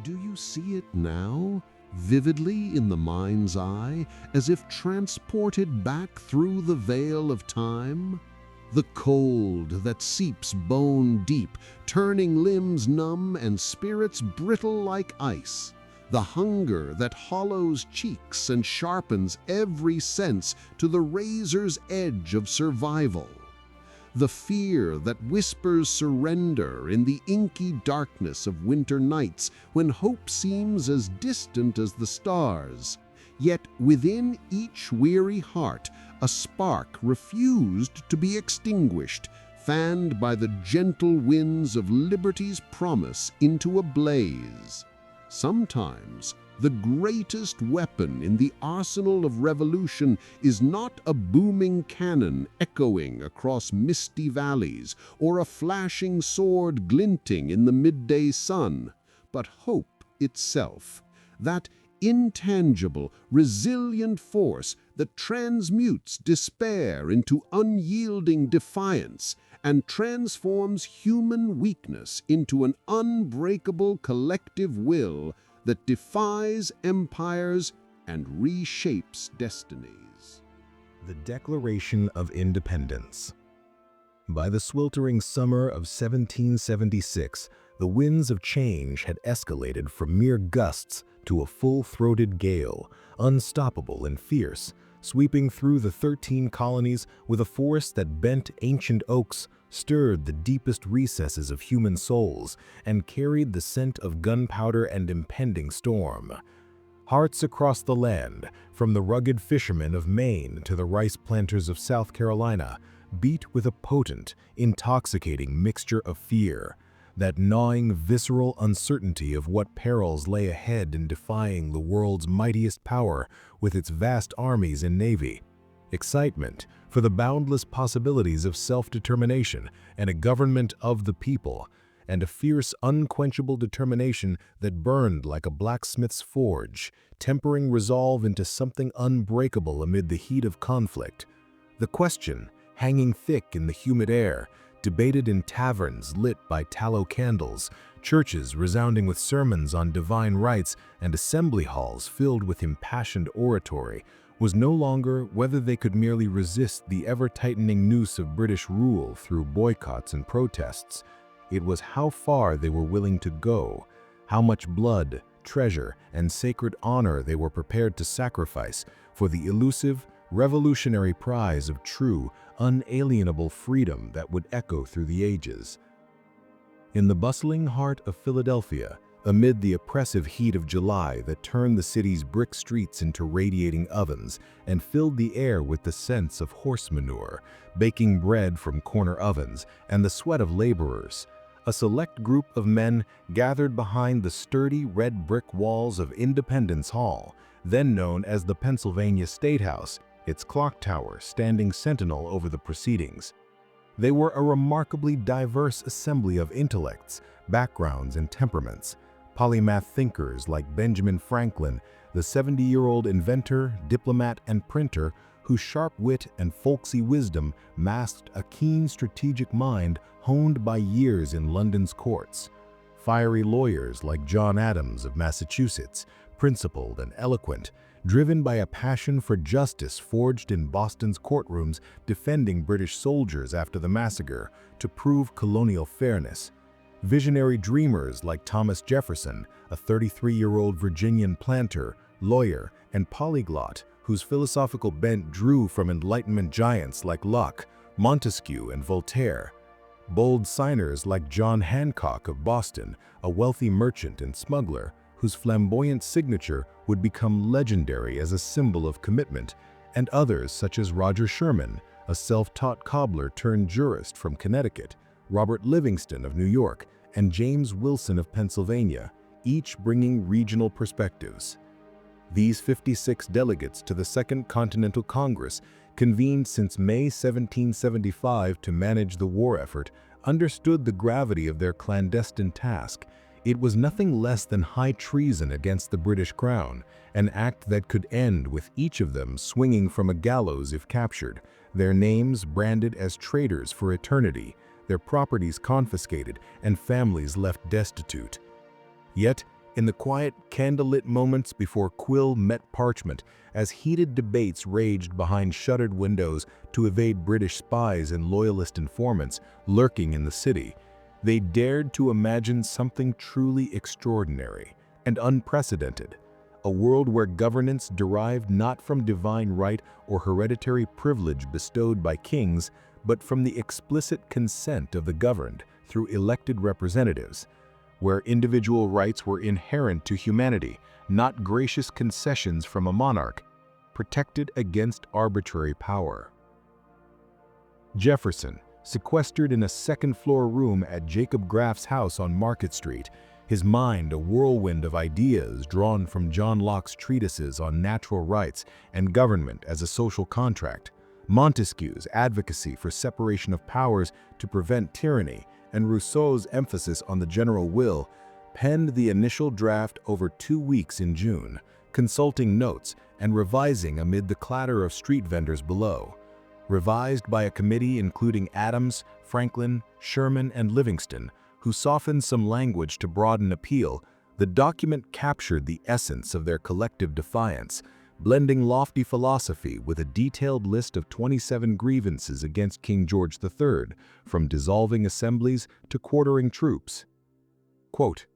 Do you see it now, vividly in the mind's eye, as if transported back through the veil of time? The cold that seeps bone deep, turning limbs numb and spirits brittle like ice. The hunger that hollows cheeks and sharpens every sense to the razor's edge of survival. The fear that whispers surrender in the inky darkness of winter nights when hope seems as distant as the stars. Yet within each weary heart, a spark refused to be extinguished, fanned by the gentle winds of liberty's promise into a blaze. Sometimes, the greatest weapon in the arsenal of revolution is not a booming cannon echoing across misty valleys or a flashing sword glinting in the midday sun, but hope itself, that intangible, resilient force that transmutes despair into unyielding defiance and transforms human weakness into an unbreakable collective will that defies empires and reshapes destinies. The Declaration of Independence. By the sweltering summer of 1776, the winds of change had escalated from mere gusts to a full-throated gale, unstoppable and fierce, sweeping through the 13 colonies with a force that bent ancient oaks, stirred the deepest recesses of human souls, and carried the scent of gunpowder and impending storm. Hearts across the land, from the rugged fishermen of Maine to the rice planters of South Carolina, beat with a potent, intoxicating mixture of fear, that gnawing, visceral uncertainty of what perils lay ahead in defying the world's mightiest power with its vast armies and navy, excitement for the boundless possibilities of self-determination and a government of the people, and a fierce, unquenchable determination that burned like a blacksmith's forge, tempering resolve into something unbreakable amid the heat of conflict. The question, hanging thick in the humid air, debated in taverns lit by tallow candles, churches resounding with sermons on divine rights, and assembly halls filled with impassioned oratory, was no longer whether they could merely resist the ever-tightening noose of British rule through boycotts and protests. It was how far they were willing to go, how much blood, treasure, and sacred honor they were prepared to sacrifice for the elusive, revolutionary prize of true, unalienable freedom that would echo through the ages. In the bustling heart of Philadelphia, amid the oppressive heat of July that turned the city's brick streets into radiating ovens and filled the air with the scents of horse manure, baking bread from corner ovens, and the sweat of laborers, a select group of men gathered behind the sturdy red brick walls of Independence Hall, then known as the Pennsylvania State House, its clock tower standing sentinel over the proceedings. They were a remarkably diverse assembly of intellects, backgrounds, and temperaments. Polymath thinkers like Benjamin Franklin, the 70-year-old inventor, diplomat, and printer whose sharp wit and folksy wisdom masked a keen strategic mind honed by years in London's courts. Fiery lawyers like John Adams of Massachusetts, principled and eloquent, driven by a passion for justice forged in Boston's courtrooms defending British soldiers after the massacre to prove colonial fairness. Visionary dreamers like Thomas Jefferson, a 33-year-old Virginian planter, lawyer, and polyglot whose philosophical bent drew from Enlightenment giants like Locke, Montesquieu, and Voltaire. Bold signers like John Hancock of Boston, a wealthy merchant and smuggler whose flamboyant signature would become legendary as a symbol of commitment, and others such as Roger Sherman, a self-taught cobbler turned jurist from Connecticut, Robert Livingston of New York, and James Wilson of Pennsylvania, each bringing regional perspectives. These 56 delegates to the Second Continental Congress, convened since May 1775 to manage the war effort, understood the gravity of their clandestine task. It was nothing less than high treason against the British Crown, an act that could end with each of them swinging from a gallows if captured, their names branded as traitors for eternity, their properties confiscated, and families left destitute. Yet, in the quiet, candlelit moments before quill met parchment, as heated debates raged behind shuttered windows to evade British spies and loyalist informants lurking in the city, they dared to imagine something truly extraordinary and unprecedented, a world where governance derived not from divine right or hereditary privilege bestowed by kings, but from the explicit consent of the governed through elected representatives, where individual rights were inherent to humanity, not gracious concessions from a monarch, protected against arbitrary power. Jefferson, sequestered in a second-floor room at Jacob Graff's house on Market Street, his mind a whirlwind of ideas drawn from John Locke's treatises on natural rights and government as a social contract, Montesquieu's advocacy for separation of powers to prevent tyranny, and Rousseau's emphasis on the general will, penned the initial draft over 2 weeks in June, consulting notes and revising amid the clatter of street vendors below. Revised by a committee including Adams, Franklin, Sherman, and Livingston, who softened some language to broaden appeal, the document captured the essence of their collective defiance, blending lofty philosophy with a detailed list of 27 grievances against King George III, from dissolving assemblies to quartering troops. Quote,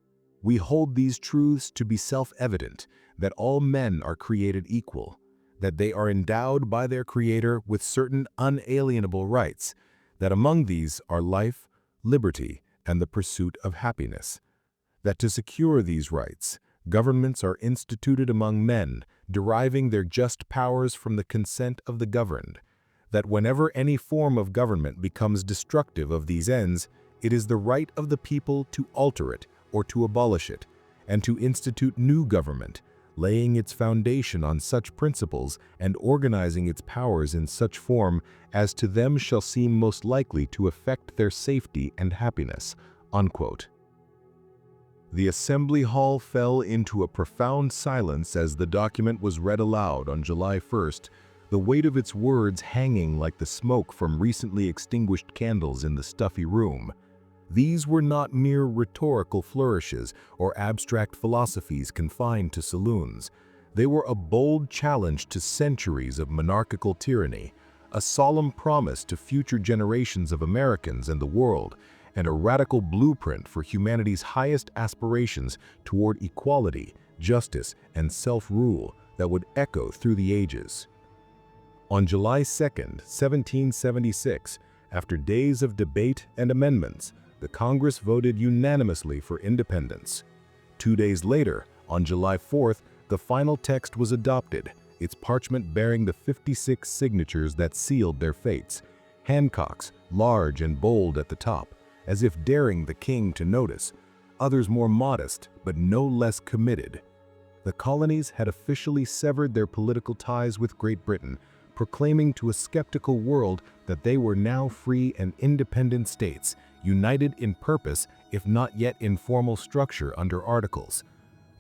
"We hold these truths to be self-evident, that all men are created equal, that they are endowed by their Creator with certain unalienable rights, that among these are life, liberty, and the pursuit of happiness, that to secure these rights, governments are instituted among men, deriving their just powers from the consent of the governed, that whenever any form of government becomes destructive of these ends, it is the right of the people to alter it or to abolish it, and to institute new government, laying its foundation on such principles and organizing its powers in such form as to them shall seem most likely to affect their safety and happiness." Unquote. The Assembly Hall fell into a profound silence as the document was read aloud on July 1st, the weight of its words hanging like the smoke from recently extinguished candles in the stuffy room. These were not mere rhetorical flourishes or abstract philosophies confined to saloons. They were a bold challenge to centuries of monarchical tyranny, a solemn promise to future generations of Americans and the world, and a radical blueprint for humanity's highest aspirations toward equality, justice, and self-rule that would echo through the ages. On July 2, 1776, after days of debate and amendments, the Congress voted unanimously for independence. 2 days later, on July 4th, the final text was adopted, its parchment bearing the 56 signatures that sealed their fates, Hancock's large and bold at the top, as if daring the king to notice, others more modest but no less committed. The colonies had officially severed their political ties with Great Britain, proclaiming to a skeptical world that they were now free and independent states, united in purpose if not yet in formal structure under articles.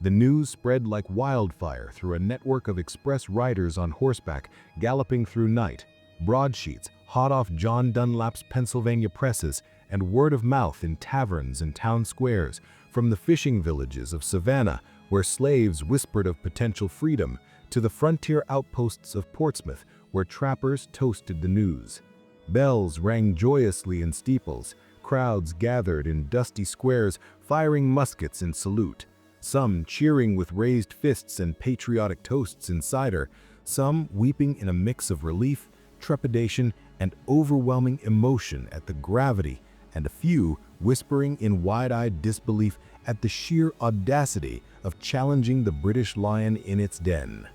The news spread like wildfire through a network of express riders on horseback galloping through night, broadsheets hot off John Dunlap's Pennsylvania presses, and word of mouth in taverns and town squares, from the fishing villages of Savannah, where slaves whispered of potential freedom, to the frontier outposts of Portsmouth, where trappers toasted the news. Bells rang joyously in steeples, crowds gathered in dusty squares, firing muskets in salute, some cheering with raised fists and patriotic toasts in cider, some weeping in a mix of relief, trepidation, and overwhelming emotion at the gravity, and a few whispering in wide-eyed disbelief at the sheer audacity of challenging the British lion in its den.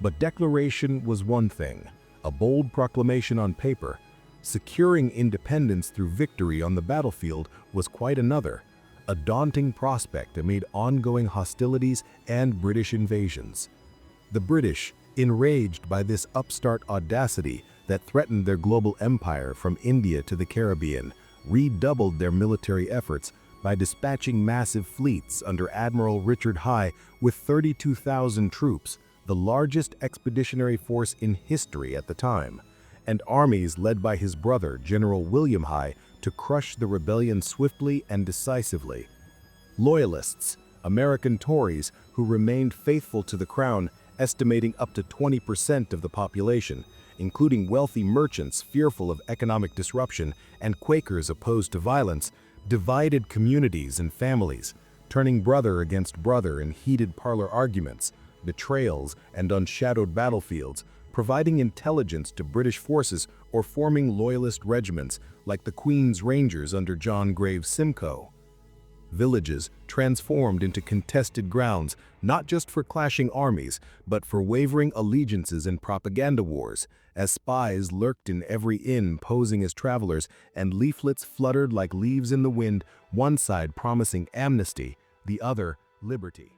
But declaration was one thing, a bold proclamation on paper. Securing independence through victory on the battlefield was quite another, a daunting prospect amid ongoing hostilities and British invasions. The British, enraged by this upstart audacity that threatened their global empire from India to the Caribbean, redoubled their military efforts by dispatching massive fleets under Admiral Richard High with 32,000 troops, the largest expeditionary force in history at the time, and armies led by his brother, General William High, to crush the rebellion swiftly and decisively. Loyalists, American Tories who remained faithful to the crown, estimating up to 20% of the population, including wealthy merchants fearful of economic disruption and Quakers opposed to violence, divided communities and families, turning brother against brother in heated parlor arguments, betrayals, and unshadowed battlefields, providing intelligence to British forces or forming loyalist regiments like the Queen's Rangers under John Graves Simcoe. Villages transformed into contested grounds, not just for clashing armies, but for wavering allegiances and propaganda wars, as spies lurked in every inn posing as travelers and leaflets fluttered like leaves in the wind, one side promising amnesty, the other liberty.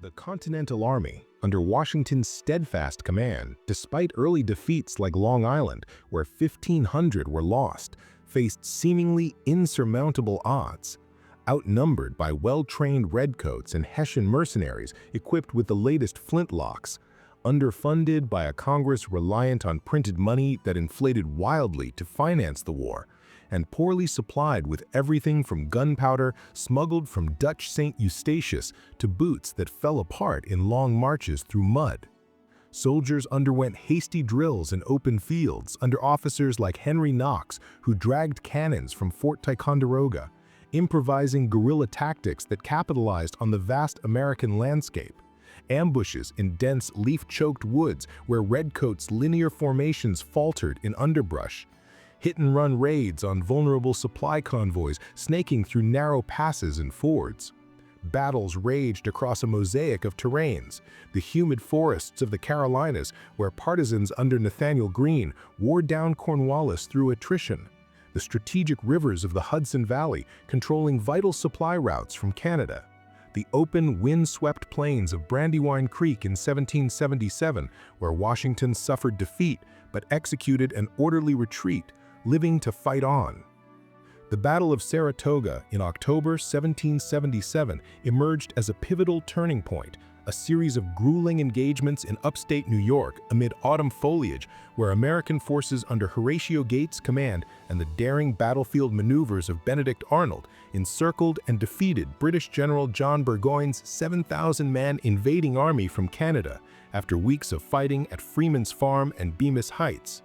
The Continental Army, under Washington's steadfast command, despite early defeats like Long Island, where 1,500 were lost, faced seemingly insurmountable odds. Outnumbered by well-trained redcoats and Hessian mercenaries equipped with the latest flintlocks, underfunded by a Congress reliant on printed money that inflated wildly to finance the war, and poorly supplied with everything from gunpowder smuggled from Dutch St. Eustatius to boots that fell apart in long marches through mud. Soldiers underwent hasty drills in open fields under officers like Henry Knox, who dragged cannons from Fort Ticonderoga, improvising guerrilla tactics that capitalized on the vast American landscape, ambushes in dense leaf-choked woods where redcoats' linear formations faltered in underbrush, hit-and-run raids on vulnerable supply convoys snaking through narrow passes and fords. Battles raged across a mosaic of terrains, the humid forests of the Carolinas where partisans under Nathaniel Greene wore down Cornwallis through attrition, the strategic rivers of the Hudson Valley controlling vital supply routes from Canada, the open, wind-swept plains of Brandywine Creek in 1777, where Washington suffered defeat but executed an orderly retreat, living to fight on. The Battle of Saratoga in October 1777 emerged as a pivotal turning point, a series of grueling engagements in upstate New York amid autumn foliage where American forces under Horatio Gates' command and the daring battlefield maneuvers of Benedict Arnold encircled and defeated British General John Burgoyne's 7,000-man invading army from Canada after weeks of fighting at Freeman's Farm and Bemis Heights.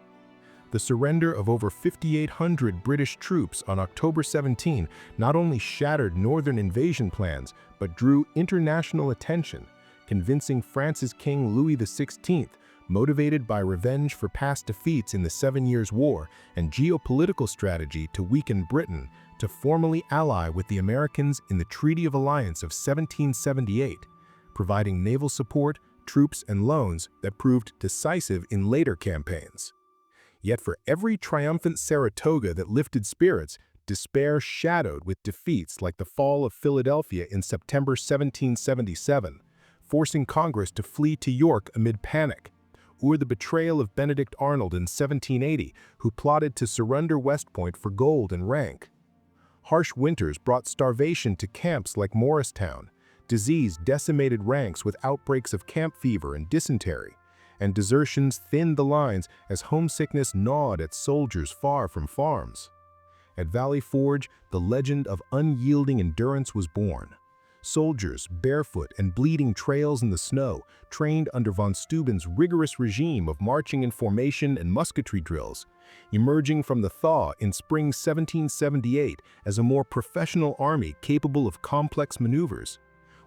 The surrender of over 5,800 British troops on October 17 not only shattered northern invasion plans, but drew international attention, convincing France's King Louis XVI, motivated by revenge for past defeats in the 7 Years' War and geopolitical strategy to weaken Britain, to formally ally with the Americans in the Treaty of Alliance of 1778, providing naval support, troops, and loans that proved decisive in later campaigns. Yet for every triumphant Saratoga that lifted spirits, despair shadowed with defeats like the fall of Philadelphia in September 1777, forcing Congress to flee to York amid panic, or the betrayal of Benedict Arnold in 1780, who plotted to surrender West Point for gold and rank. Harsh winters brought starvation to camps like Morristown, disease decimated ranks with outbreaks of camp fever and dysentery, and desertions thinned the lines as homesickness gnawed at soldiers far from farms. At Valley Forge, the legend of unyielding endurance was born. Soldiers, barefoot and bleeding trails in the snow, trained under von Steuben's rigorous regime of marching in formation and musketry drills, emerging from the thaw in spring 1778 as a more professional army capable of complex maneuvers,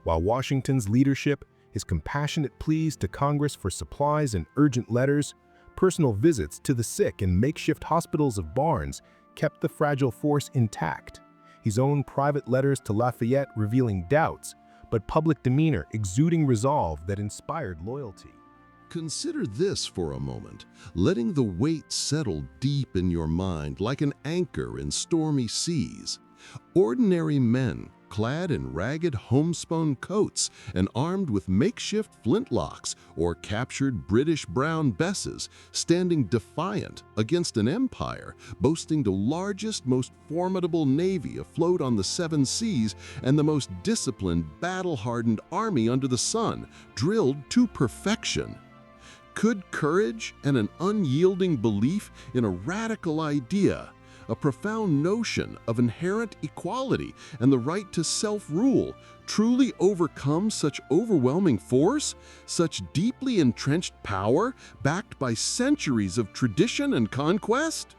while Washington's leadership, his compassionate pleas to Congress for supplies and urgent letters, personal visits to the sick in makeshift hospitals of barns, kept the fragile force intact. His own private letters to Lafayette revealing doubts, but public demeanor exuding resolve that inspired loyalty. Consider this for a moment, letting the weight settle deep in your mind like an anchor in stormy seas. Ordinary men, clad in ragged homespun coats and armed with makeshift flintlocks or captured British brown besses, standing defiant against an empire boasting the largest, most formidable navy afloat on the 7 seas and the most disciplined, battle-hardened army under the sun, drilled to perfection. Could courage and an unyielding belief in a radical idea, a profound notion of inherent equality and the right to self-rule, truly overcome such overwhelming force, such deeply entrenched power backed by centuries of tradition and conquest?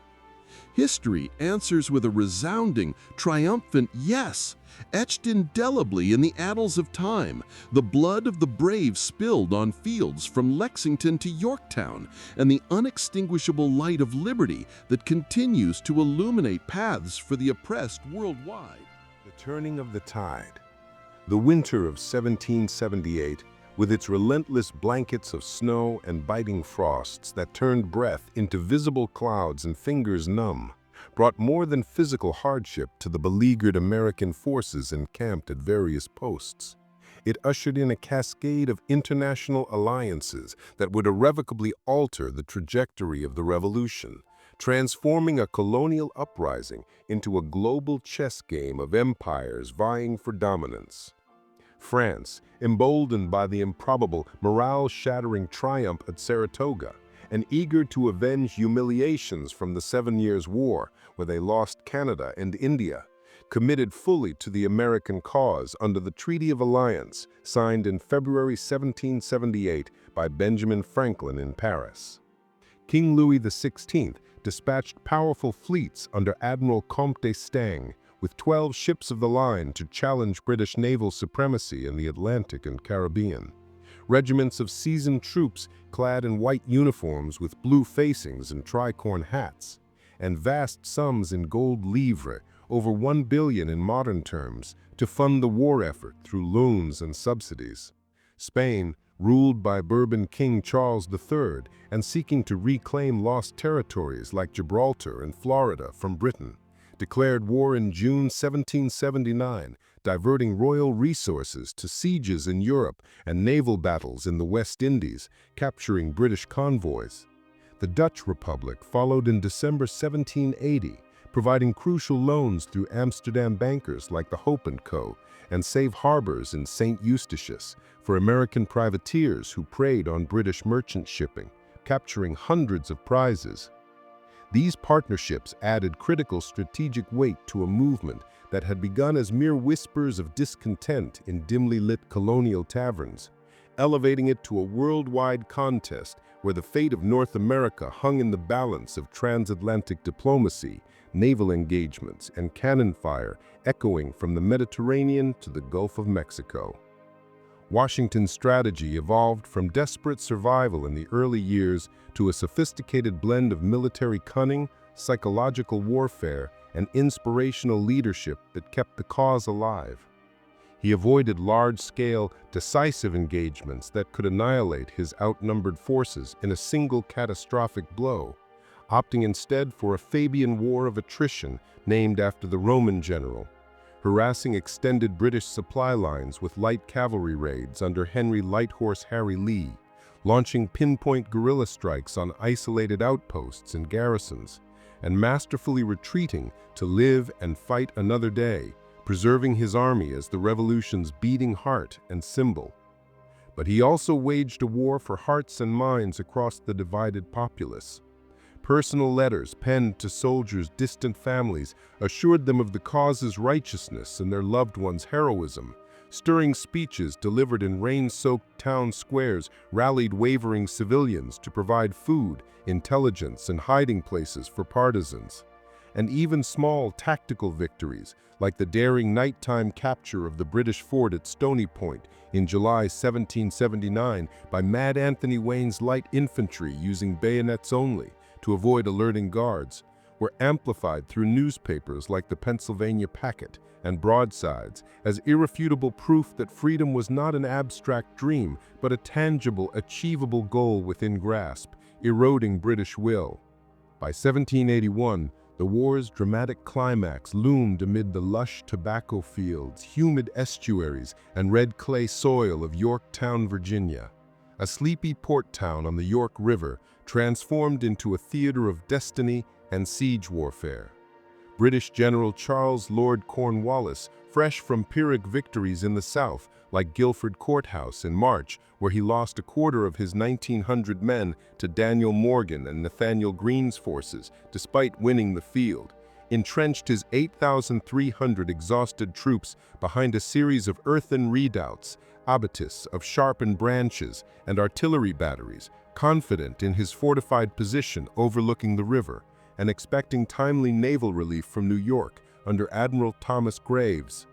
History answers with a resounding, triumphant yes, etched indelibly in the annals of time, the blood of the brave spilled on fields from Lexington to Yorktown, and the unextinguishable light of liberty that continues to illuminate paths for the oppressed worldwide. The turning of the tide. The winter of 1778, with its relentless blankets of snow and biting frosts that turned breath into visible clouds and fingers numb, brought more than physical hardship to the beleaguered American forces encamped at various posts. It ushered in a cascade of international alliances that would irrevocably alter the trajectory of the revolution, transforming a colonial uprising into a global chess game of empires vying for dominance. France, emboldened by the improbable, morale-shattering triumph at Saratoga, and eager to avenge humiliations from the 7 Years' War, where they lost Canada and India, committed fully to the American cause under the Treaty of Alliance, signed in February 1778 by Benjamin Franklin in Paris. King Louis XVI dispatched powerful fleets under Admiral Comte d'Estaing, with 12 ships of the line to challenge British naval supremacy in the Atlantic and Caribbean. Regiments of seasoned troops clad in white uniforms with blue facings and tricorn hats, and vast sums in gold livres, over $1 billion in modern terms, to fund the war effort through loans and subsidies. Spain, ruled by Bourbon King Charles III and seeking to reclaim lost territories like Gibraltar and Florida from Britain, declared war in June 1779, diverting royal resources to sieges in Europe and naval battles in the West Indies, capturing British convoys. The Dutch Republic followed in December 1780, providing crucial loans through Amsterdam bankers like the Hope & Co., and safe harbors in St. Eustatius for American privateers who preyed on British merchant shipping, capturing hundreds of prizes. These partnerships added critical strategic weight to a movement that had begun as mere whispers of discontent in dimly lit colonial taverns, elevating it to a worldwide contest where the fate of North America hung in the balance of transatlantic diplomacy, naval engagements, and cannon fire echoing from the Mediterranean to the Gulf of Mexico. Washington's strategy evolved from desperate survival in the early years to a sophisticated blend of military cunning, psychological warfare, and inspirational leadership that kept the cause alive. He avoided large-scale, decisive engagements that could annihilate his outnumbered forces in a single catastrophic blow, opting instead for a Fabian War of attrition named after the Roman general, harassing extended British supply lines with light cavalry raids under Henry Lighthorse Harry Lee, launching pinpoint guerrilla strikes on isolated outposts and garrisons, and masterfully retreating to live and fight another day, preserving his army as the revolution's beating heart and symbol. But he also waged a war for hearts and minds across the divided populace. Personal letters penned to soldiers' distant families assured them of the cause's righteousness and their loved ones' heroism. Stirring speeches delivered in rain-soaked town squares rallied wavering civilians to provide food, intelligence, and hiding places for partisans. And even small tactical victories, like the daring nighttime capture of the British fort at Stony Point in July 1779 by Mad Anthony Wayne's light infantry using bayonets only to avoid alerting guards, were amplified through newspapers like the Pennsylvania Packet and broadsides as irrefutable proof that freedom was not an abstract dream, but a tangible, achievable goal within grasp, eroding British will. By 1781, the war's dramatic climax loomed amid the lush tobacco fields, humid estuaries, and red clay soil of Yorktown, Virginia, a sleepy port town on the York River transformed into a theater of destiny and siege warfare. British General Charles Lord Cornwallis, fresh from Pyrrhic victories in the South, like Guilford Courthouse in March, where he lost a quarter of his 1,900 men to Daniel Morgan and Nathaniel Greene's forces, despite winning the field, entrenched his 8,300 exhausted troops behind a series of earthen redoubts, abattis of sharpened branches, and artillery batteries, confident in his fortified position overlooking the river, and expecting timely naval relief from New York under Admiral Thomas Graves.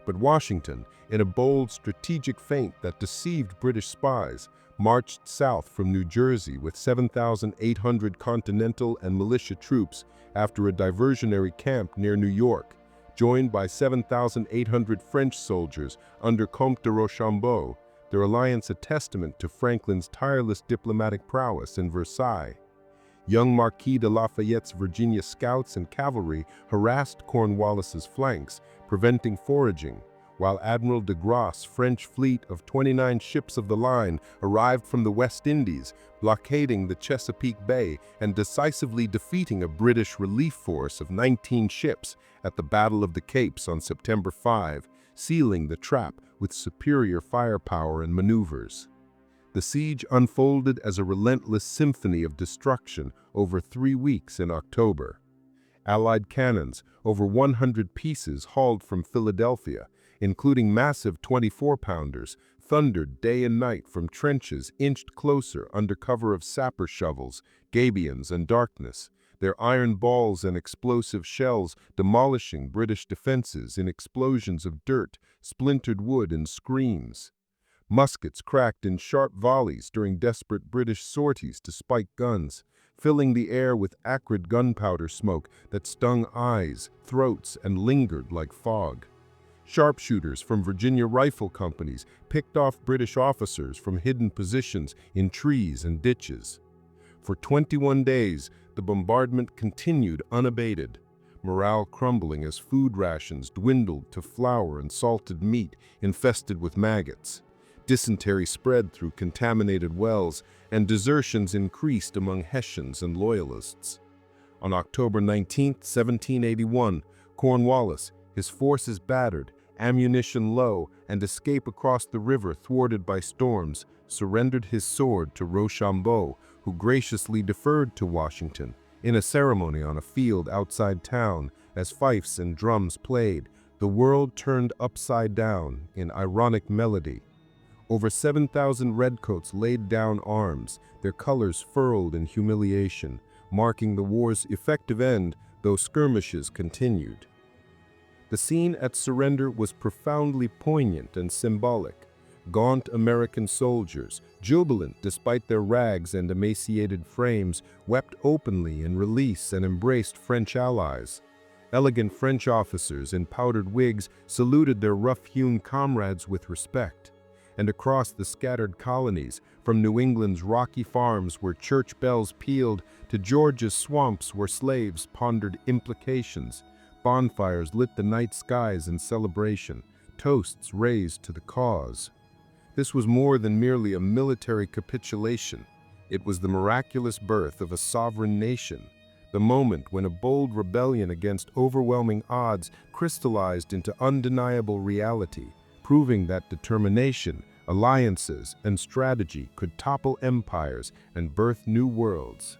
But Washington, in a bold strategic feint that deceived British spies, marched south from New Jersey with 7,800 Continental and militia troops after a diversionary camp near New York, joined by 7,800 French soldiers under Comte de Rochambeau, their alliance a testament to Franklin's tireless diplomatic prowess in Versailles. Young Marquis de Lafayette's Virginia scouts and cavalry harassed Cornwallis's flanks, preventing foraging, while Admiral de Grasse's French fleet of 29 ships of the line arrived from the West Indies, blockading the Chesapeake Bay and decisively defeating a British relief force of 19 ships at the Battle of the Capes on September 5, sealing the trap with superior firepower and maneuvers. The siege unfolded as a relentless symphony of destruction over 3 weeks in October. Allied cannons, over 100 pieces hauled from Philadelphia, including massive 24-pounders, thundered day and night from trenches inched closer under cover of sapper shovels, gabions, and darkness, their iron balls and explosive shells demolishing British defenses in explosions of dirt, splintered wood, and screams. Muskets cracked in sharp volleys during desperate British sorties to spike guns, filling the air with acrid gunpowder smoke that stung eyes, throats, and lingered like fog. Sharpshooters from Virginia rifle companies picked off British officers from hidden positions in trees and ditches. For 21 days, the bombardment continued unabated, morale crumbling as food rations dwindled to flour and salted meat infested with maggots. Dysentery spread through contaminated wells, and desertions increased among Hessians and Loyalists. On October 19, 1781, Cornwallis, his forces battered, ammunition low, and escape across the river thwarted by storms, surrendered his sword to Rochambeau, who graciously deferred to Washington in a ceremony on a field outside town. As fifes and drums played, the world turned upside down in ironic melody. Over 7,000 redcoats laid down arms, their colors furled in humiliation, marking the war's effective end, though skirmishes continued. The scene at surrender was profoundly poignant and symbolic. Gaunt American soldiers, jubilant despite their rags and emaciated frames, wept openly in release and embraced French allies. Elegant French officers in powdered wigs saluted their rough-hewn comrades with respect. And across the scattered colonies, from New England's rocky farms where church bells pealed to Georgia's swamps where slaves pondered implications, bonfires lit the night skies in celebration, toasts raised to the cause. This was more than merely a military capitulation. It was the miraculous birth of a sovereign nation, the moment when a bold rebellion against overwhelming odds crystallized into undeniable reality, proving that determination, alliances, and strategy could topple empires and birth new worlds.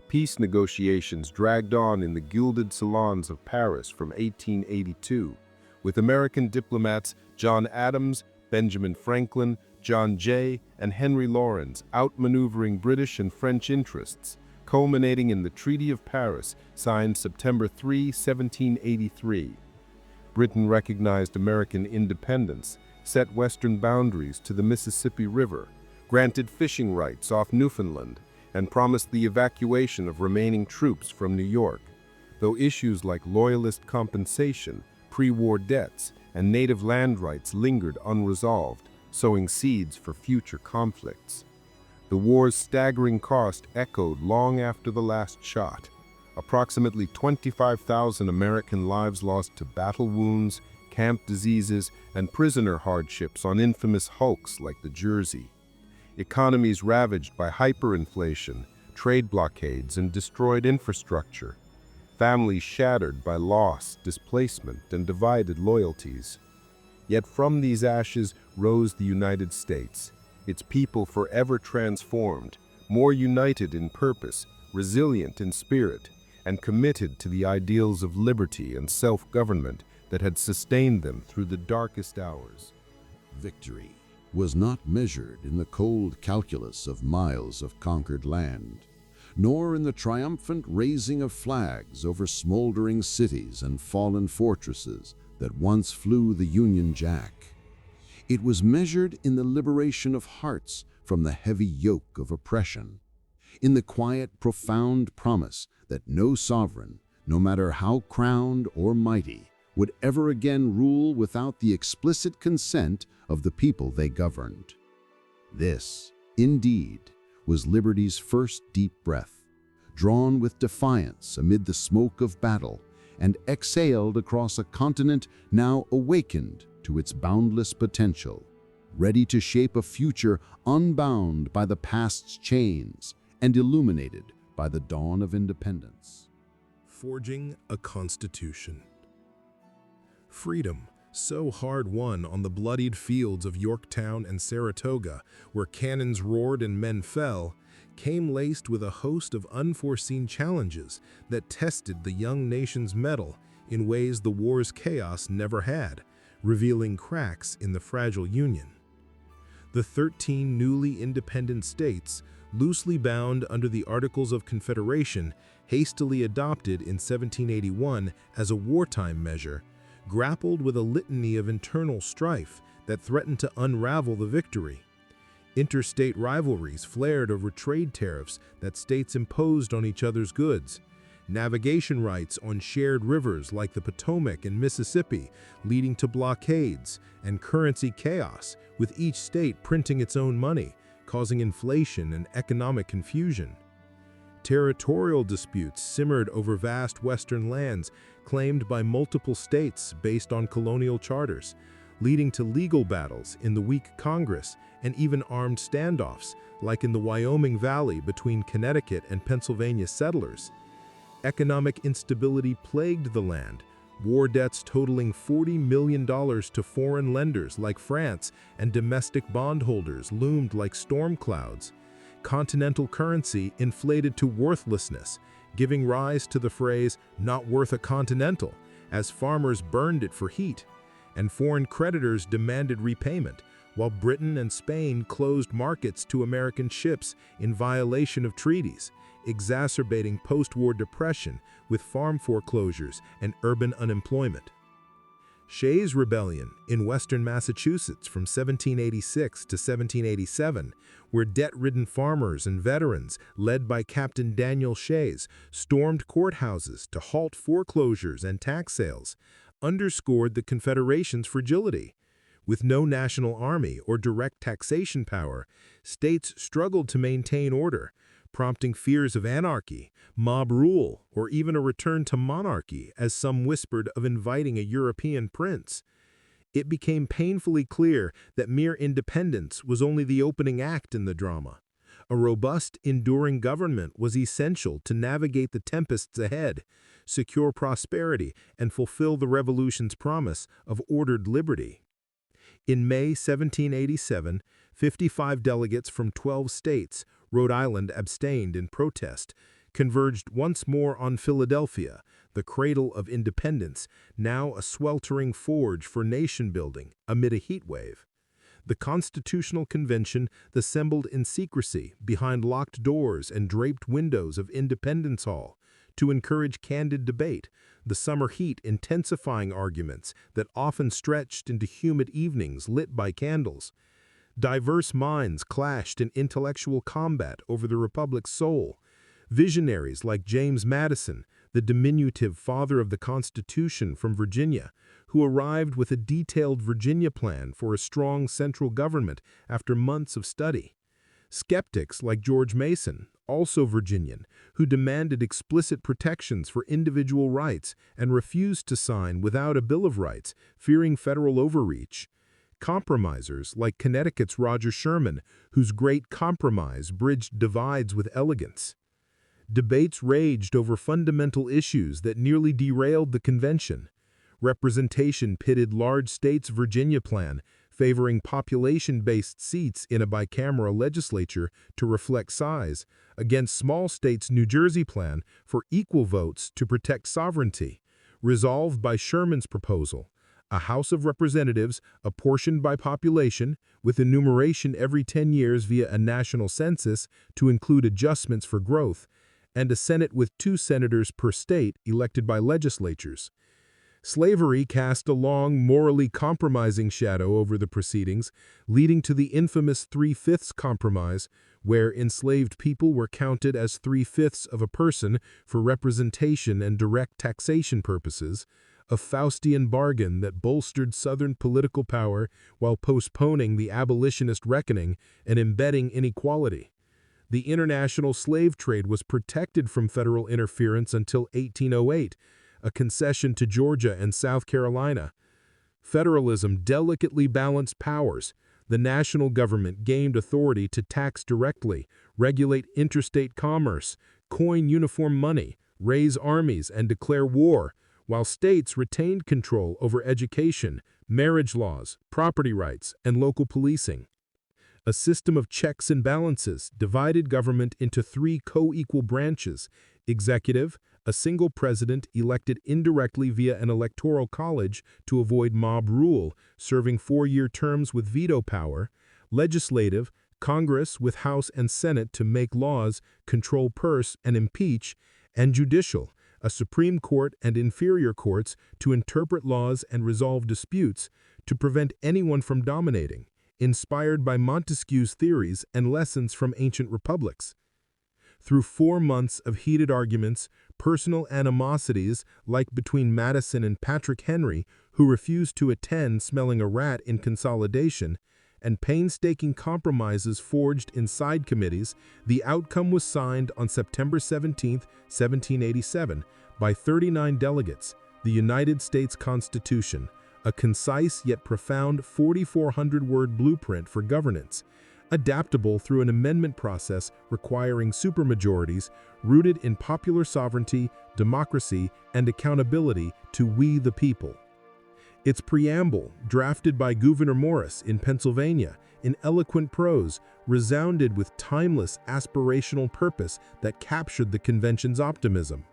Peace negotiations dragged on in the gilded salons of Paris from 1882, with American diplomats John Adams, Benjamin Franklin, John Jay, and Henry Lawrence outmaneuvering British and French interests, culminating in the Treaty of Paris, signed September 3, 1783. Britain recognized American independence, set western boundaries to the Mississippi River, granted fishing rights off Newfoundland, and promised the evacuation of remaining troops from New York, though issues like loyalist compensation, pre-war debts, and native land rights lingered unresolved, sowing seeds for future conflicts. The war's staggering cost echoed long after the last shot. Approximately 25,000 American lives lost to battle wounds, camp diseases, and prisoner hardships on infamous hulks like the Jersey. Economies ravaged by hyperinflation, trade blockades, and destroyed infrastructure. Families shattered by loss, displacement, and divided loyalties. Yet from these ashes rose the United States, its people forever transformed, more united in purpose, resilient in spirit, and committed to the ideals of liberty and self-government that had sustained them through the darkest hours. Victory was not measured in the cold calculus of miles of conquered land, nor in the triumphant raising of flags over smoldering cities and fallen fortresses that once flew the Union Jack. It was measured in the liberation of hearts from the heavy yoke of oppression, in the quiet, profound promise that no sovereign, no matter how crowned or mighty, would ever again rule without the explicit consent of the people they governed. This, indeed, was liberty's first deep breath, drawn with defiance amid the smoke of battle and exhaled across a continent now awakened to its boundless potential, ready to shape a future unbound by the past's chains and illuminated by the dawn of independence. Forging a Constitution. Freedom, so hard won on the bloodied fields of Yorktown and Saratoga, where cannons roared and men fell, came laced with a host of unforeseen challenges that tested the young nation's mettle in ways the war's chaos never had, revealing cracks in the fragile Union. The 13 newly independent states, loosely bound under the Articles of Confederation, hastily adopted in 1781 as a wartime measure, grappled with a litany of internal strife that threatened to unravel the victory. Interstate rivalries flared over trade tariffs that states imposed on each other's goods, navigation rights on shared rivers like the Potomac and Mississippi, leading to blockades, and currency chaos, with each state printing its own money, causing inflation and economic confusion. Territorial disputes simmered over vast western lands claimed by multiple states based on colonial charters, leading to legal battles in the weak Congress and even armed standoffs, like in the Wyoming Valley between Connecticut and Pennsylvania settlers. Economic instability plagued the land, war debts totaling $40 million to foreign lenders like France and domestic bondholders loomed like storm clouds. Continental currency inflated to worthlessness, giving rise to the phrase, "not worth a continental," as farmers burned it for heat, and foreign creditors demanded repayment, while Britain and Spain closed markets to American ships in violation of treaties, exacerbating post-war depression with farm foreclosures and urban unemployment. Shays' Rebellion in western Massachusetts from 1786 to 1787, where debt-ridden farmers and veterans, led by Captain Daniel Shays, stormed courthouses to halt foreclosures and tax sales, underscored the Confederation's fragility. With no national army or direct taxation power, states struggled to maintain order, prompting fears of anarchy, mob rule, or even a return to monarchy, as some whispered of inviting a European prince. It became painfully clear that mere independence was only the opening act in the drama. A robust, enduring government was essential to navigate the tempests ahead, secure prosperity, and fulfill the revolution's promise of ordered liberty. In May 1787, 55 delegates from 12 states, Rhode Island abstained in protest, converged once more on Philadelphia, the cradle of independence, now a sweltering forge for nation-building amid a heatwave. The Constitutional Convention assembled in secrecy behind locked doors and draped windows of Independence Hall to encourage candid debate, the summer heat intensifying arguments that often stretched into humid evenings lit by candles. Diverse minds clashed in intellectual combat over the Republic's soul. Visionaries like James Madison, the diminutive father of the Constitution from Virginia, who arrived with a detailed Virginia plan for a strong central government after months of study. Skeptics like George Mason, also Virginian, who demanded explicit protections for individual rights and refused to sign without a Bill of Rights, fearing federal overreach. Compromisers like Connecticut's Roger Sherman, whose Great Compromise bridged divides with elegance. Debates raged over fundamental issues that nearly derailed the convention. Representation pitted large states' Virginia plan, favoring population-based seats in a bicameral legislature to reflect size, against small states' New Jersey plan for equal votes to protect sovereignty, resolved by Sherman's proposal, a House of Representatives apportioned by population, with enumeration every 10 years via a national census to include adjustments for growth, and a Senate with 2 senators per state elected by legislatures. Slavery cast a long, morally compromising shadow over the proceedings, leading to the infamous 3/5 compromise, where enslaved people were counted as 3/5 of a person for representation and direct taxation purposes, a Faustian bargain that bolstered Southern political power while postponing the abolitionist reckoning and embedding inequality. The international slave trade was protected from federal interference until 1808, a concession to Georgia and South Carolina. Federalism delicately balanced powers. The national government gained authority to tax directly, regulate interstate commerce, coin uniform money, raise armies, and declare war, while states retained control over education, marriage laws, property rights, and local policing. A system of checks and balances divided government into 3 co-equal branches: executive, a single president elected indirectly via an electoral college to avoid mob rule, serving 4-year terms with veto power; legislative, Congress with House and Senate to make laws, control purse, and impeach; and judicial, a Supreme Court and inferior courts to interpret laws and resolve disputes, to prevent anyone from dominating, inspired by Montesquieu's theories and lessons from ancient republics. Through 4 months of heated arguments, personal animosities like between Madison and Patrick Henry, who refused to attend smelling a rat in consolidation, and painstaking compromises forged in side committees, the outcome was signed on September 17, 1787, by 39 delegates, the United States Constitution, a concise yet profound 4,400-word blueprint for governance, adaptable through an amendment process requiring supermajorities rooted in popular sovereignty, democracy, and accountability to we the people. Its preamble, drafted by Gouverneur Morris in Pennsylvania, in eloquent prose, resounded with timeless aspirational purpose that captured the convention's optimism.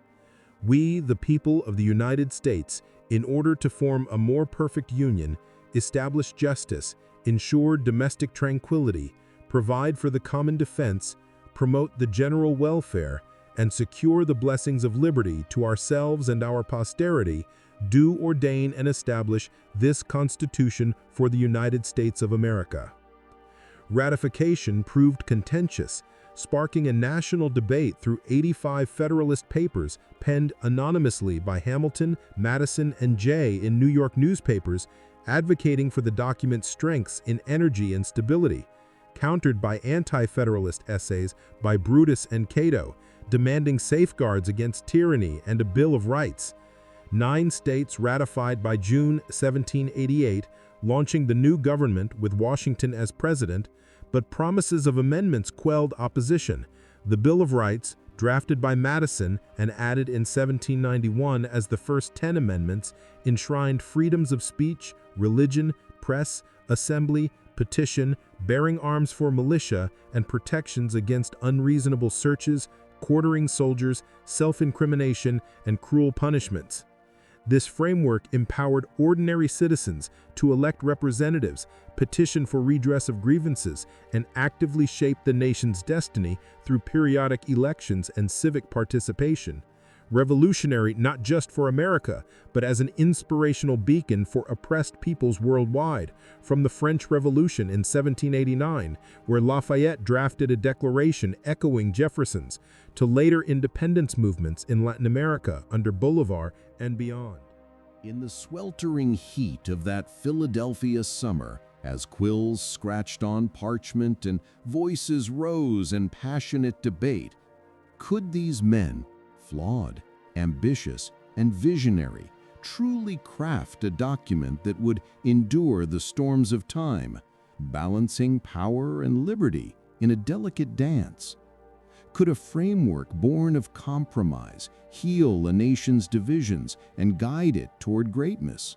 We, the people of the United States, in order to form a more perfect union, establish justice, ensure domestic tranquility, provide for the common defense, promote the general welfare, and secure the blessings of liberty to ourselves and our posterity, do ordain and establish this Constitution for the United States of America. Ratification proved contentious, sparking a national debate through 85 Federalist papers penned anonymously by Hamilton, Madison, and Jay in New York newspapers, advocating for the document's strengths in energy and stability, countered by anti-Federalist essays by Brutus and Cato, demanding safeguards against tyranny and a Bill of Rights. 9 states ratified by June 1788, launching the new government with Washington as president, but promises of amendments quelled opposition. The Bill of Rights, drafted by Madison and added in 1791 as the first 10 amendments, enshrined freedoms of speech, religion, press, assembly, petition, bearing arms for militia, and protections against unreasonable searches, quartering soldiers, self-incrimination, and cruel punishments. This framework empowered ordinary citizens to elect representatives, petition for redress of grievances, and actively shape the nation's destiny through periodic elections and civic participation. Revolutionary not just for America, but as an inspirational beacon for oppressed peoples worldwide, from the French Revolution in 1789, where Lafayette drafted a declaration echoing Jefferson's, to later independence movements in Latin America under Bolivar and beyond. In the sweltering heat of that Philadelphia summer, as quills scratched on parchment and voices rose in passionate debate, could these men, flawed, ambitious, and visionary, truly craft a document that would endure the storms of time, balancing power and liberty in a delicate dance? Could a framework born of compromise heal a nation's divisions and guide it toward greatness?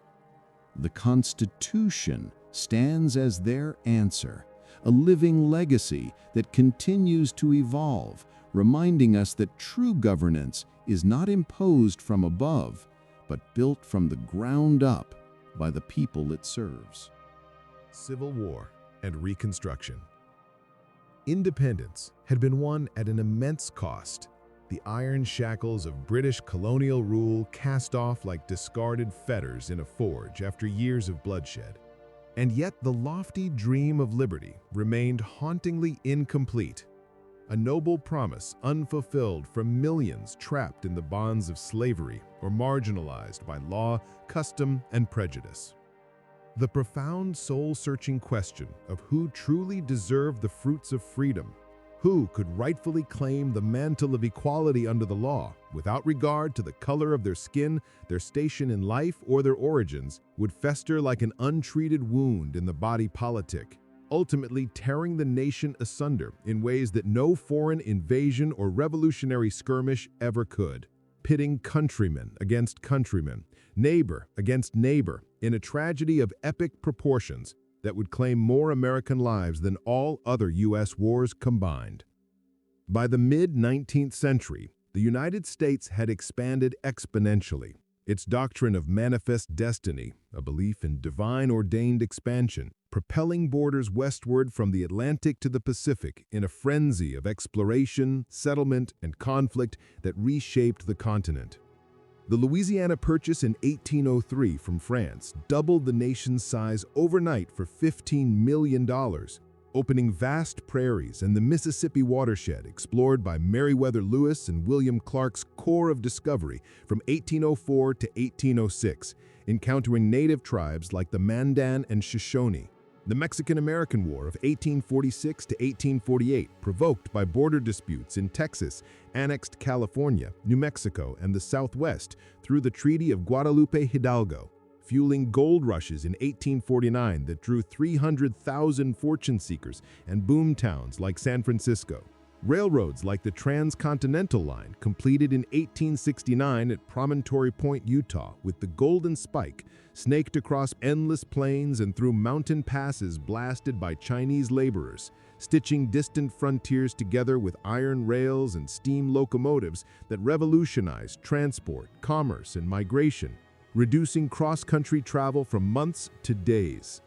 The Constitution stands as their answer, a living legacy that continues to evolve, reminding us that true governance is not imposed from above, but built from the ground up by the people it serves. Civil War and Reconstruction. Independence had been won at an immense cost. The iron shackles of British colonial rule cast off like discarded fetters in a forge after years of bloodshed. And yet the lofty dream of liberty remained hauntingly incomplete, a noble promise unfulfilled for millions trapped in the bonds of slavery or marginalized by law, custom, and prejudice. The profound soul-searching question of who truly deserved the fruits of freedom, who could rightfully claim the mantle of equality under the law without regard to the color of their skin, their station in life, or their origins, would fester like an untreated wound in the body politic, ultimately tearing the nation asunder in ways that no foreign invasion or revolutionary skirmish ever could, pitting countrymen against countrymen, neighbor against neighbor, in a tragedy of epic proportions that would claim more American lives than all other U.S. wars combined. By the mid-19th century, the United States had expanded exponentially. Its doctrine of manifest destiny, a belief in divine-ordained expansion, propelling borders westward from the Atlantic to the Pacific in a frenzy of exploration, settlement, and conflict that reshaped the continent. The Louisiana Purchase in 1803 from France doubled the nation's size overnight for $15 million, opening vast prairies and the Mississippi watershed explored by Meriwether Lewis and William Clark's Corps of Discovery from 1804 to 1806, encountering native tribes like the Mandan and Shoshone. The Mexican-American War of 1846 to 1848, provoked by border disputes in Texas, annexed California, New Mexico, and the Southwest through the Treaty of Guadalupe Hidalgo. fueling gold rushes in 1849 that drew 300,000 fortune seekers and boom towns like San Francisco. Railroads like the Transcontinental Line, completed in 1869 at Promontory Point, Utah, with the Golden Spike, snaked across endless plains and through mountain passes blasted by Chinese laborers, stitching distant frontiers together with iron rails and steam locomotives that revolutionized transport, commerce, and migration, reducing cross-country travel from months to days.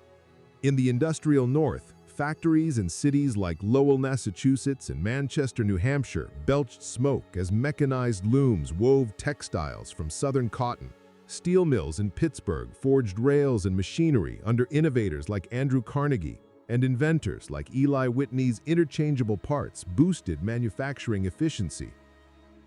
In the industrial North, factories in cities like Lowell, Massachusetts and Manchester, New Hampshire belched smoke as mechanized looms wove textiles from southern cotton. Steel mills in Pittsburgh forged rails and machinery under innovators like Andrew Carnegie, and inventors like Eli Whitney's interchangeable parts boosted manufacturing efficiency.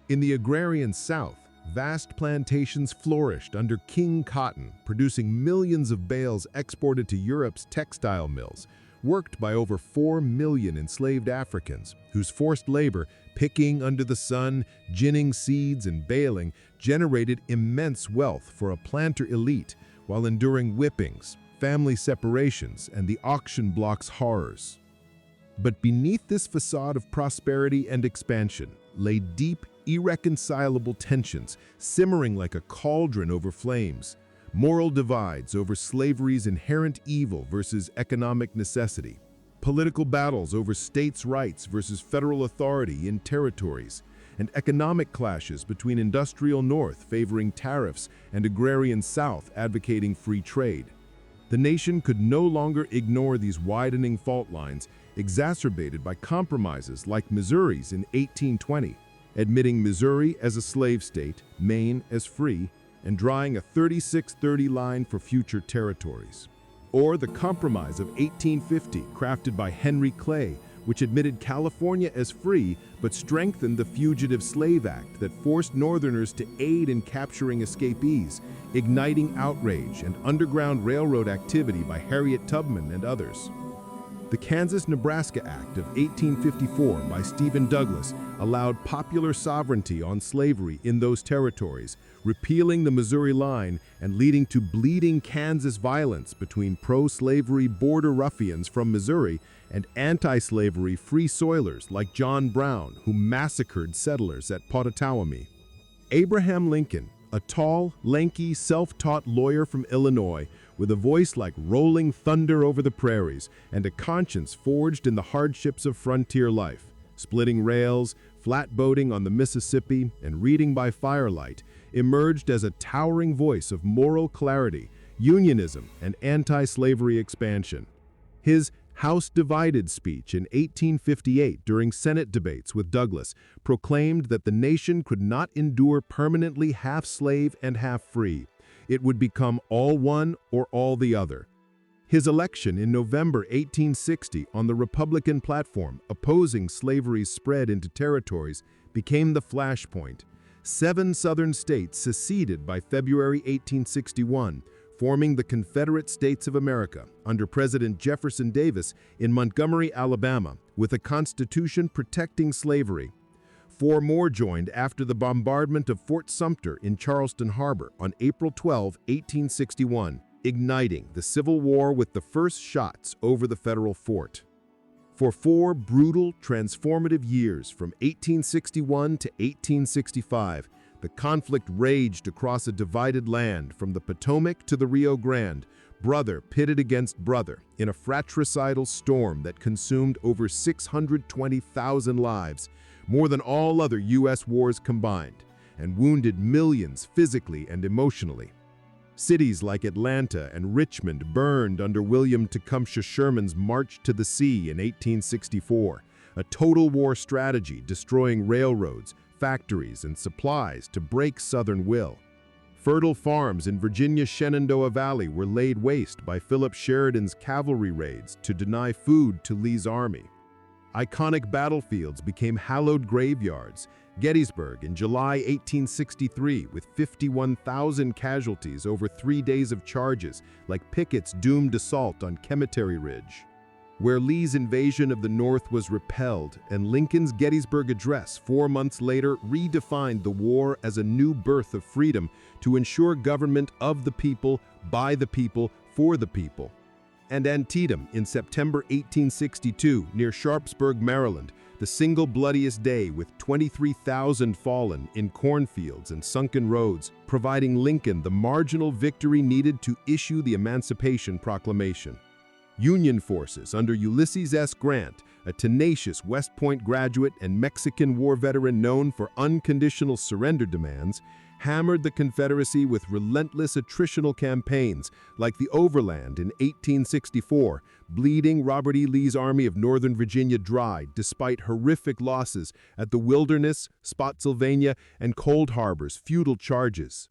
In the agrarian South, vast plantations flourished under King Cotton, producing millions of bales exported to Europe's textile mills, worked by over 4 million enslaved Africans, whose forced labor, picking under the sun, ginning seeds, and baling, generated immense wealth for a planter elite while enduring whippings, family separations, and the auction block's horrors. But beneath this facade of prosperity and expansion lay deep, irreconcilable tensions, simmering like a cauldron over flames. Moral divides over slavery's inherent evil versus economic necessity, political battles over states' rights versus federal authority in territories, and economic clashes between industrial North favoring tariffs and agrarian South advocating free trade. The nation could no longer ignore these widening fault lines, exacerbated by compromises like Missouri's in 1820, admitting Missouri as a slave state, Maine as free, and drawing a 36-30 line for future territories. Or the Compromise of 1850, crafted by Henry Clay, which admitted California as free but strengthened the Fugitive Slave Act that forced Northerners to aid in capturing escapees, igniting outrage and underground railroad activity by Harriet Tubman and others. The Kansas-Nebraska Act of 1854 by Stephen Douglas allowed popular sovereignty on slavery in those territories, repealing the Missouri Line and leading to bleeding Kansas violence between pro-slavery border ruffians from Missouri and anti-slavery free soilers like John Brown, who massacred settlers at Pottawatomie. Abraham Lincoln, a tall, lanky, self-taught lawyer from Illinois, with a voice like rolling thunder over the prairies and a conscience forged in the hardships of frontier life, splitting rails, flatboating on the Mississippi, and reading by firelight, emerged as a towering voice of moral clarity, unionism, and anti-slavery expansion. His House Divided speech in 1858 during Senate debates with Douglas proclaimed that the nation could not endure permanently half slave and half free. It would become all one or all the other. His election in November 1860 on the Republican platform opposing slavery's spread into territories became the flashpoint. 7 Southern states seceded by February 1861, forming the Confederate States of America under President Jefferson Davis in Montgomery, Alabama, with a constitution protecting slavery. 4 more joined after the bombardment of Fort Sumter in Charleston Harbor on April 12, 1861, igniting the Civil War with the first shots over the federal fort. For 4 brutal, transformative years from 1861 to 1865, the conflict raged across a divided land from the Potomac to the Rio Grande, brother pitted against brother in a fratricidal storm that consumed over 620,000 lives, more than all other U.S. wars combined, and wounded millions physically and emotionally. Cities like Atlanta and Richmond burned under William Tecumseh Sherman's March to the Sea in 1864, a total war strategy destroying railroads, factories, and supplies to break Southern will. Fertile farms in Virginia's Shenandoah Valley were laid waste by Philip Sheridan's cavalry raids to deny food to Lee's army. Iconic battlefields became hallowed graveyards. Gettysburg in July 1863 with 51,000 casualties over 3 days of charges, like Pickett's doomed assault on Cemetery Ridge. where Lee's invasion of the North was repelled, and Lincoln's Gettysburg Address 4 months later redefined the war as a new birth of freedom to ensure government of the people, by the people, for the people. And Antietam in September 1862 near Sharpsburg, Maryland, the single bloodiest day with 23,000 fallen in cornfields and sunken roads, providing Lincoln the marginal victory needed to issue the Emancipation Proclamation. Union forces under Ulysses S. Grant, a tenacious West Point graduate and Mexican War veteran known for unconditional surrender demands, hammered the Confederacy with relentless attritional campaigns like the Overland in 1864, bleeding Robert E. Lee's Army of Northern Virginia dry despite horrific losses at the Wilderness, Spotsylvania, and Cold Harbor's futile charges.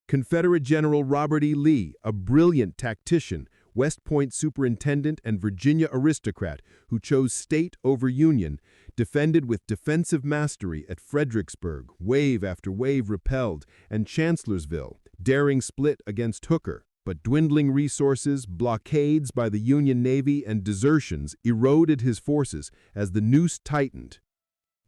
Confederate General Robert E. Lee, a brilliant tactician, West Point superintendent and Virginia aristocrat who chose state over union, defended with defensive mastery at Fredericksburg, wave after wave repelled, and Chancellorsville, daring split against Hooker, but dwindling resources, blockades by the Union Navy, and desertions eroded his forces as the noose tightened.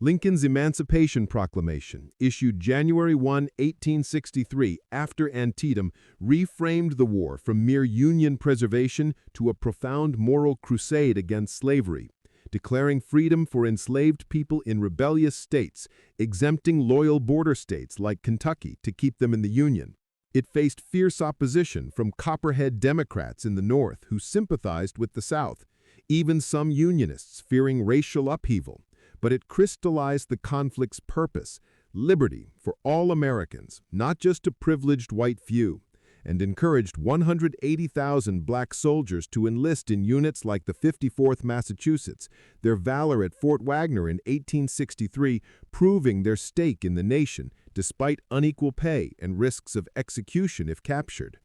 Lincoln's Emancipation Proclamation, issued January 1, 1863, after Antietam, reframed the war from mere Union preservation to a profound moral crusade against slavery, declaring freedom for enslaved people in rebellious states, exempting loyal border states like Kentucky to keep them in the Union. It faced fierce opposition from Copperhead Democrats in the North who sympathized with the South, even some Unionists fearing racial upheaval. But it crystallized the conflict's purpose, liberty for all Americans, not just a privileged white few, and encouraged 180,000 black soldiers to enlist in units like the 54th Massachusetts, their valor at Fort Wagner in 1863 proving their stake in the nation despite unequal pay and risks of execution if captured.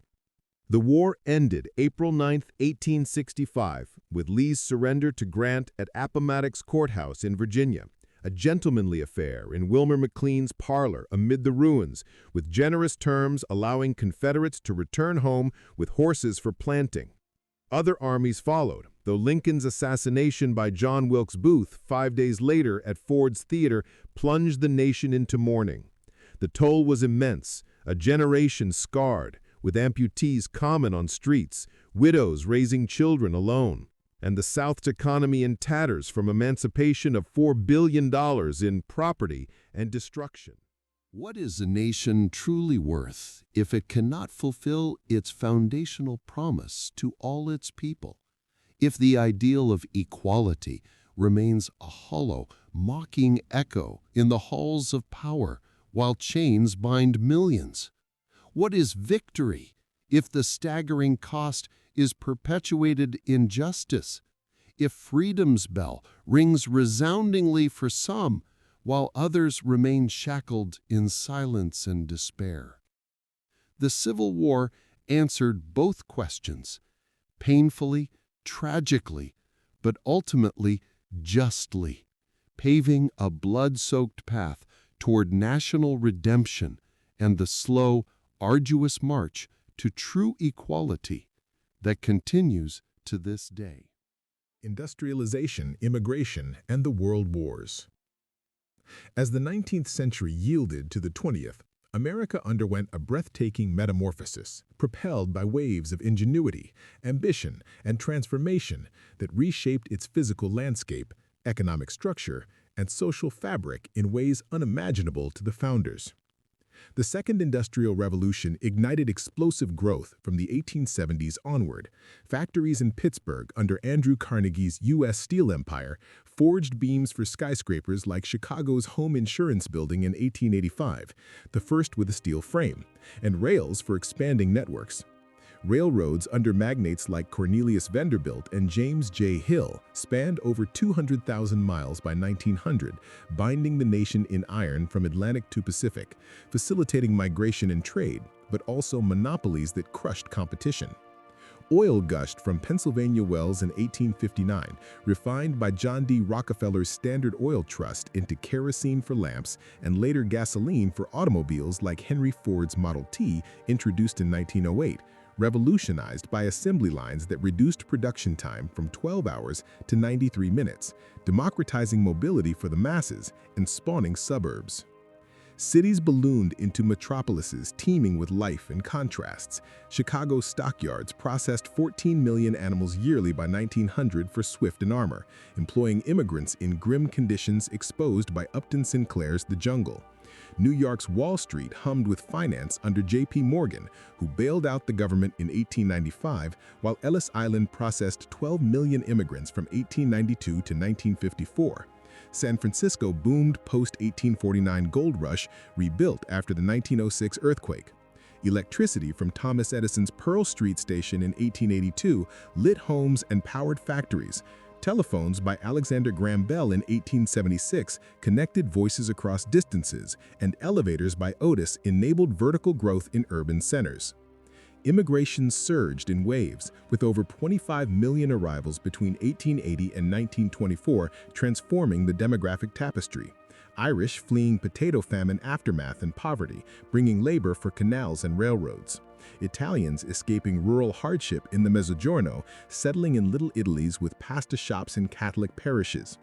The war ended April 9, 1865, with Lee's surrender to Grant at Appomattox Courthouse in Virginia, a gentlemanly affair in Wilmer McLean's parlor amid the ruins, with generous terms allowing Confederates to return home with horses for planting. Other armies followed, though Lincoln's assassination by John Wilkes Booth 5 days later at Ford's Theater plunged the nation into mourning. The toll was immense, a generation scarred, with amputees common on streets, widows raising children alone, and the South's economy in tatters from emancipation of $4 billion in property and destruction. What is a nation truly worth if it cannot fulfill its foundational promise to all its people? If the ideal of equality remains a hollow, mocking echo in the halls of power while chains bind millions? What is victory if the staggering cost is perpetuated injustice? If freedom's bell rings resoundingly for some, while others remain shackled in silence and despair? The Civil War answered both questions, painfully, tragically, but ultimately justly, paving a blood-soaked path toward national redemption and the slow, arduous march to true equality that continues to this day. Industrialization, immigration, and the World Wars. As the 19th century yielded to the 20th, America underwent a breathtaking metamorphosis, propelled by waves of ingenuity, ambition, and transformation that reshaped its physical landscape, economic structure, and social fabric in ways unimaginable to the founders. The Second Industrial Revolution ignited explosive growth from the 1870s onward. Factories in Pittsburgh under Andrew Carnegie's U.S. Steel Empire forged beams for skyscrapers like Chicago's Home Insurance Building in 1885, the first with a steel frame, and rails for expanding networks. Railroads under magnates like Cornelius Vanderbilt and James J. Hill spanned over 200,000 miles by 1900, binding the nation in iron from Atlantic to Pacific, facilitating migration and trade, but also monopolies that crushed competition. Oil gushed from Pennsylvania wells in 1859, refined by John D. Rockefeller's Standard Oil Trust into kerosene for lamps and later gasoline for automobiles like Henry Ford's Model T, introduced in 1908, revolutionized by assembly lines that reduced production time from 12 hours to 93 minutes, democratizing mobility for the masses and spawning suburbs. Cities ballooned into metropolises teeming with life and contrasts. Chicago's stockyards processed 14 million animals yearly by 1900 for Swift and Armour, employing immigrants in grim conditions exposed by Upton Sinclair's The Jungle. New York's Wall Street hummed with finance under J.P. Morgan, who bailed out the government in 1895, while Ellis Island processed 12 million immigrants from 1892 to 1954. San Francisco boomed post-1849 gold rush, rebuilt after the 1906 earthquake. Electricity from Thomas Edison's Pearl Street station in 1882 lit homes and powered factories. Telephones by Alexander Graham Bell in 1876 connected voices across distances, and elevators by Otis enabled vertical growth in urban centers. Immigration surged in waves, with over 25 million arrivals between 1880 and 1924, transforming the demographic tapestry. Irish fleeing potato famine aftermath and poverty, bringing labor for canals and railroads. Italians escaping rural hardship in the Mezzogiorno, settling in Little Italies with pasta shops in Catholic parishes.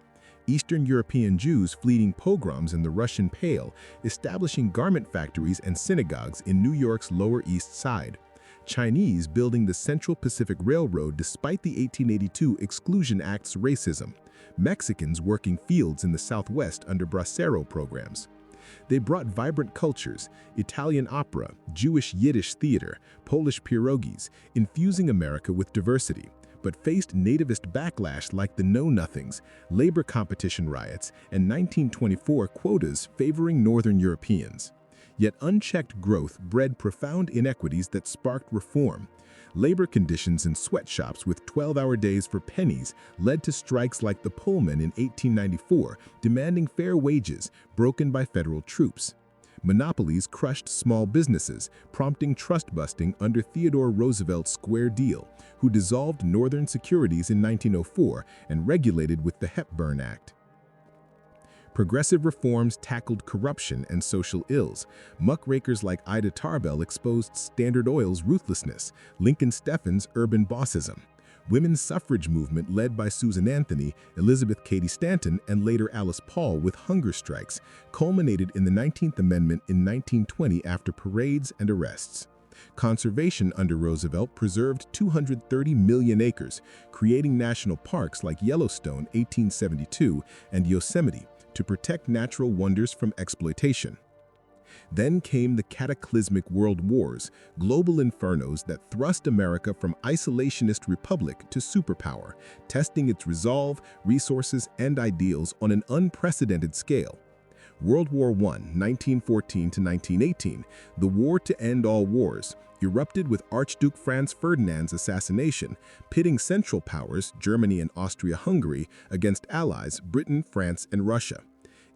Eastern European Jews fleeing pogroms in the Russian Pale, establishing garment factories and synagogues in New York's Lower East Side. Chinese building the Central Pacific Railroad despite the 1882 Exclusion Act's racism. Mexicans working fields in the Southwest under bracero programs. They brought vibrant cultures, Italian opera, Jewish Yiddish theater, Polish pierogies, infusing America with diversity, but faced nativist backlash like the Know-Nothings, labor competition riots, and 1924 quotas favoring Northern Europeans. Yet unchecked growth bred profound inequities that sparked reform. Labor conditions in sweatshops with 12-hour days for pennies led to strikes like the Pullman in 1894, demanding fair wages, broken by federal troops. Monopolies crushed small businesses, prompting trust-busting under Theodore Roosevelt's Square Deal, who dissolved Northern Securities in 1904 and regulated with the Hepburn Act. Progressive reforms tackled corruption and social ills. Muckrakers like Ida Tarbell exposed Standard Oil's ruthlessness, Lincoln Steffen's urban bossism. Women's suffrage movement led by Susan Anthony, Elizabeth Cady Stanton, and later Alice Paul with hunger strikes, culminated in the 19th Amendment in 1920 after parades and arrests. Conservation under Roosevelt preserved 230 million acres, creating national parks like Yellowstone 1872 and Yosemite, to protect natural wonders from exploitation. Then came the cataclysmic world wars, global infernos that thrust America from isolationist republic to superpower, testing its resolve, resources, and ideals on an unprecedented scale. World War I, 1914 to 1918, the war to end all wars, erupted with Archduke Franz Ferdinand's assassination, pitting Central Powers, Germany and Austria-Hungary, against allies Britain, France, and Russia.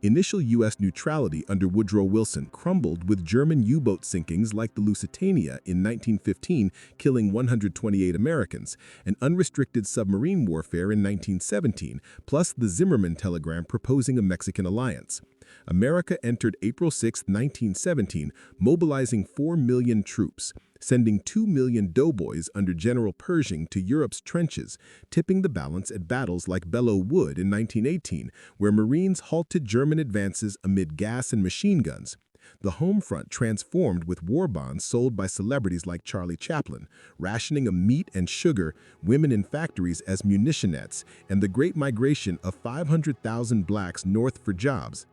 Initial U.S. neutrality under Woodrow Wilson crumbled with German U-boat sinkings like the Lusitania in 1915, killing 128 Americans, and unrestricted submarine warfare in 1917, plus the Zimmerman telegram proposing a Mexican alliance. America entered April 6, 1917, mobilizing 4 million troops, sending 2 million doughboys under General Pershing to Europe's trenches, tipping the balance at battles like Belleau Wood in 1918, where Marines halted German advances amid gas and machine guns. The home front transformed with war bonds sold by celebrities like Charlie Chaplin, rationing of meat and sugar, women in factories as munitionettes, and the Great Migration of 500,000 blacks north for jobs.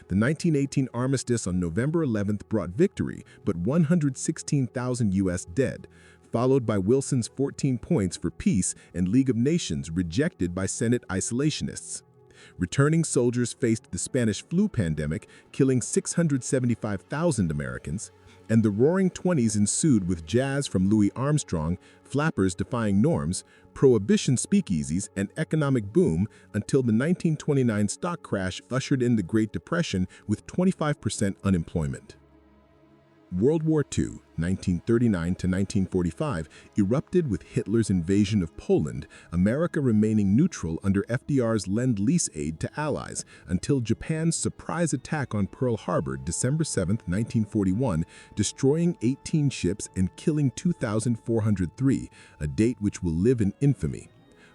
The 1918 armistice on November 11th brought victory, but 116,000 U.S. dead, followed by Wilson's 14 points for peace and League of Nations rejected by Senate isolationists. Returning soldiers faced the Spanish flu pandemic, killing 675,000 Americans, and the Roaring Twenties ensued with jazz from Louis Armstrong, flappers defying norms, prohibition speakeasies, and economic boom until the 1929 stock crash ushered in the Great Depression with 25% unemployment. World War II, 1939 to 1945, erupted with Hitler's invasion of Poland, America remaining neutral under FDR's Lend-Lease aid to allies until Japan's surprise attack on Pearl Harbor, December 7, 1941, destroying 18 ships and killing 2,403, a date which will live in infamy.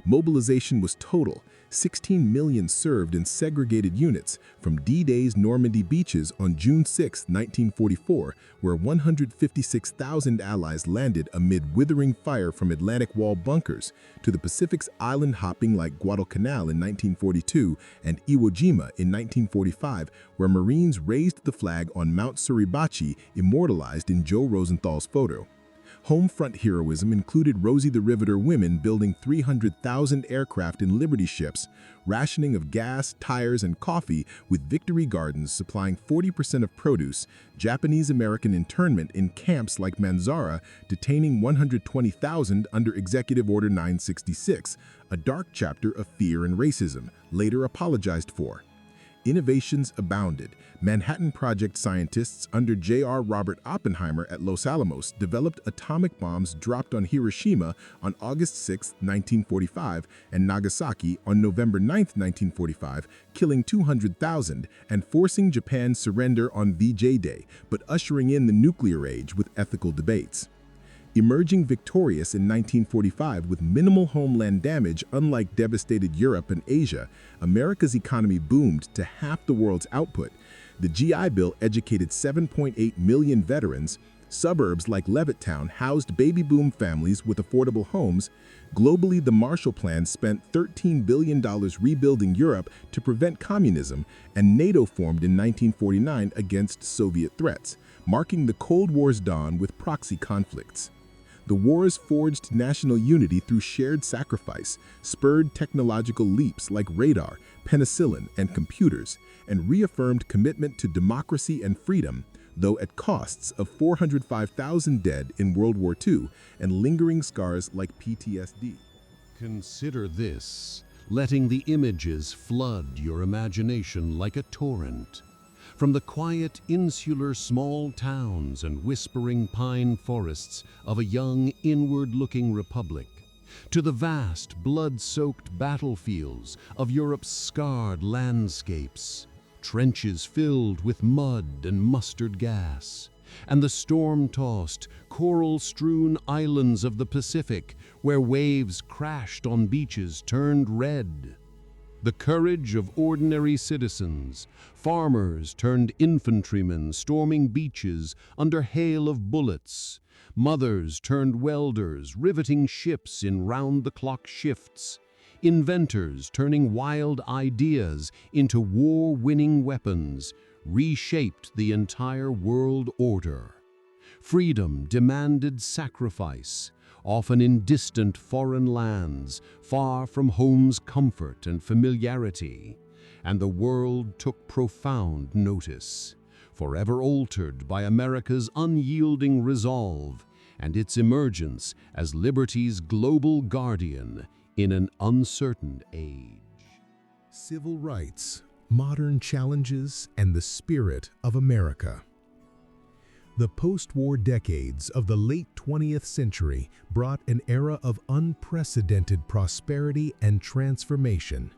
Mobilization was total. 16 million served in segregated units from D-Day's Normandy beaches on June 6, 1944, where 156,000 Allies landed amid withering fire from Atlantic Wall bunkers, to the Pacific's island hopping like Guadalcanal in 1942 and Iwo Jima in 1945, where Marines raised the flag on Mount Suribachi, immortalized in Joe Rosenthal's photo. Home front heroism included Rosie the Riveter women building 300,000 aircraft in Liberty ships, rationing of gas, tires, and coffee, with Victory Gardens supplying 40% of produce, Japanese-American internment in camps like Manzara, detaining 120,000 under Executive Order 966, a dark chapter of fear and racism, later apologized for. Innovations abounded. Manhattan Project scientists under J.R. Robert Oppenheimer at Los Alamos developed atomic bombs dropped on Hiroshima on August 6, 1945, and Nagasaki on November 9, 1945, killing 200,000 and forcing Japan's surrender on VJ Day, but ushering in the nuclear age with ethical debates. Emerging victorious in 1945 with minimal homeland damage, unlike devastated Europe and Asia, America's economy boomed to half the world's output. The GI Bill educated 7.8 million veterans. Suburbs like Levittown housed baby boom families with affordable homes. Globally, the Marshall Plan spent $13 billion rebuilding Europe to prevent communism, and NATO formed in 1949 against Soviet threats, marking the Cold War's dawn with proxy conflicts. The wars forged national unity through shared sacrifice, spurred technological leaps like radar, penicillin, and computers, and reaffirmed commitment to democracy and freedom, though at costs of 405,000 dead in World War II and lingering scars like PTSD. Consider this, letting the images flood your imagination like a torrent. From the quiet, insular small towns and whispering pine forests of a young, inward-looking republic, to the vast, blood-soaked battlefields of Europe's scarred landscapes, trenches filled with mud and mustard gas, and the storm-tossed, coral-strewn islands of the Pacific where waves crashed on beaches turned red. The courage of ordinary citizens, farmers turned infantrymen storming beaches under hail of bullets, mothers turned welders riveting ships in round-the-clock shifts, inventors turning wild ideas into war-winning weapons, reshaped the entire world order. Freedom demanded sacrifice, often in distant foreign lands, far from home's comfort and familiarity, and the world took profound notice, forever altered by America's unyielding resolve and its emergence as liberty's global guardian in an uncertain age. Civil rights, modern challenges, and the spirit of America. The post-war decades of the late 20th century brought an era of unprecedented prosperity and transformation.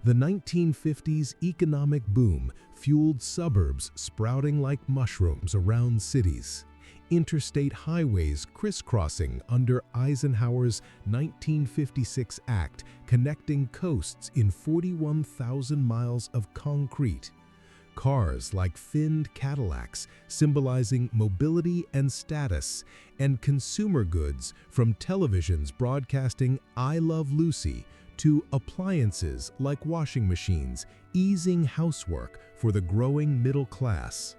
The 1950s economic boom fueled suburbs sprouting like mushrooms around cities, interstate highways crisscrossing under Eisenhower's 1956 Act connecting coasts in 41,000 miles of concrete, cars like finned Cadillacs symbolizing mobility and status, and consumer goods from televisions broadcasting "I Love Lucy" to appliances like washing machines easing housework for the growing middle class.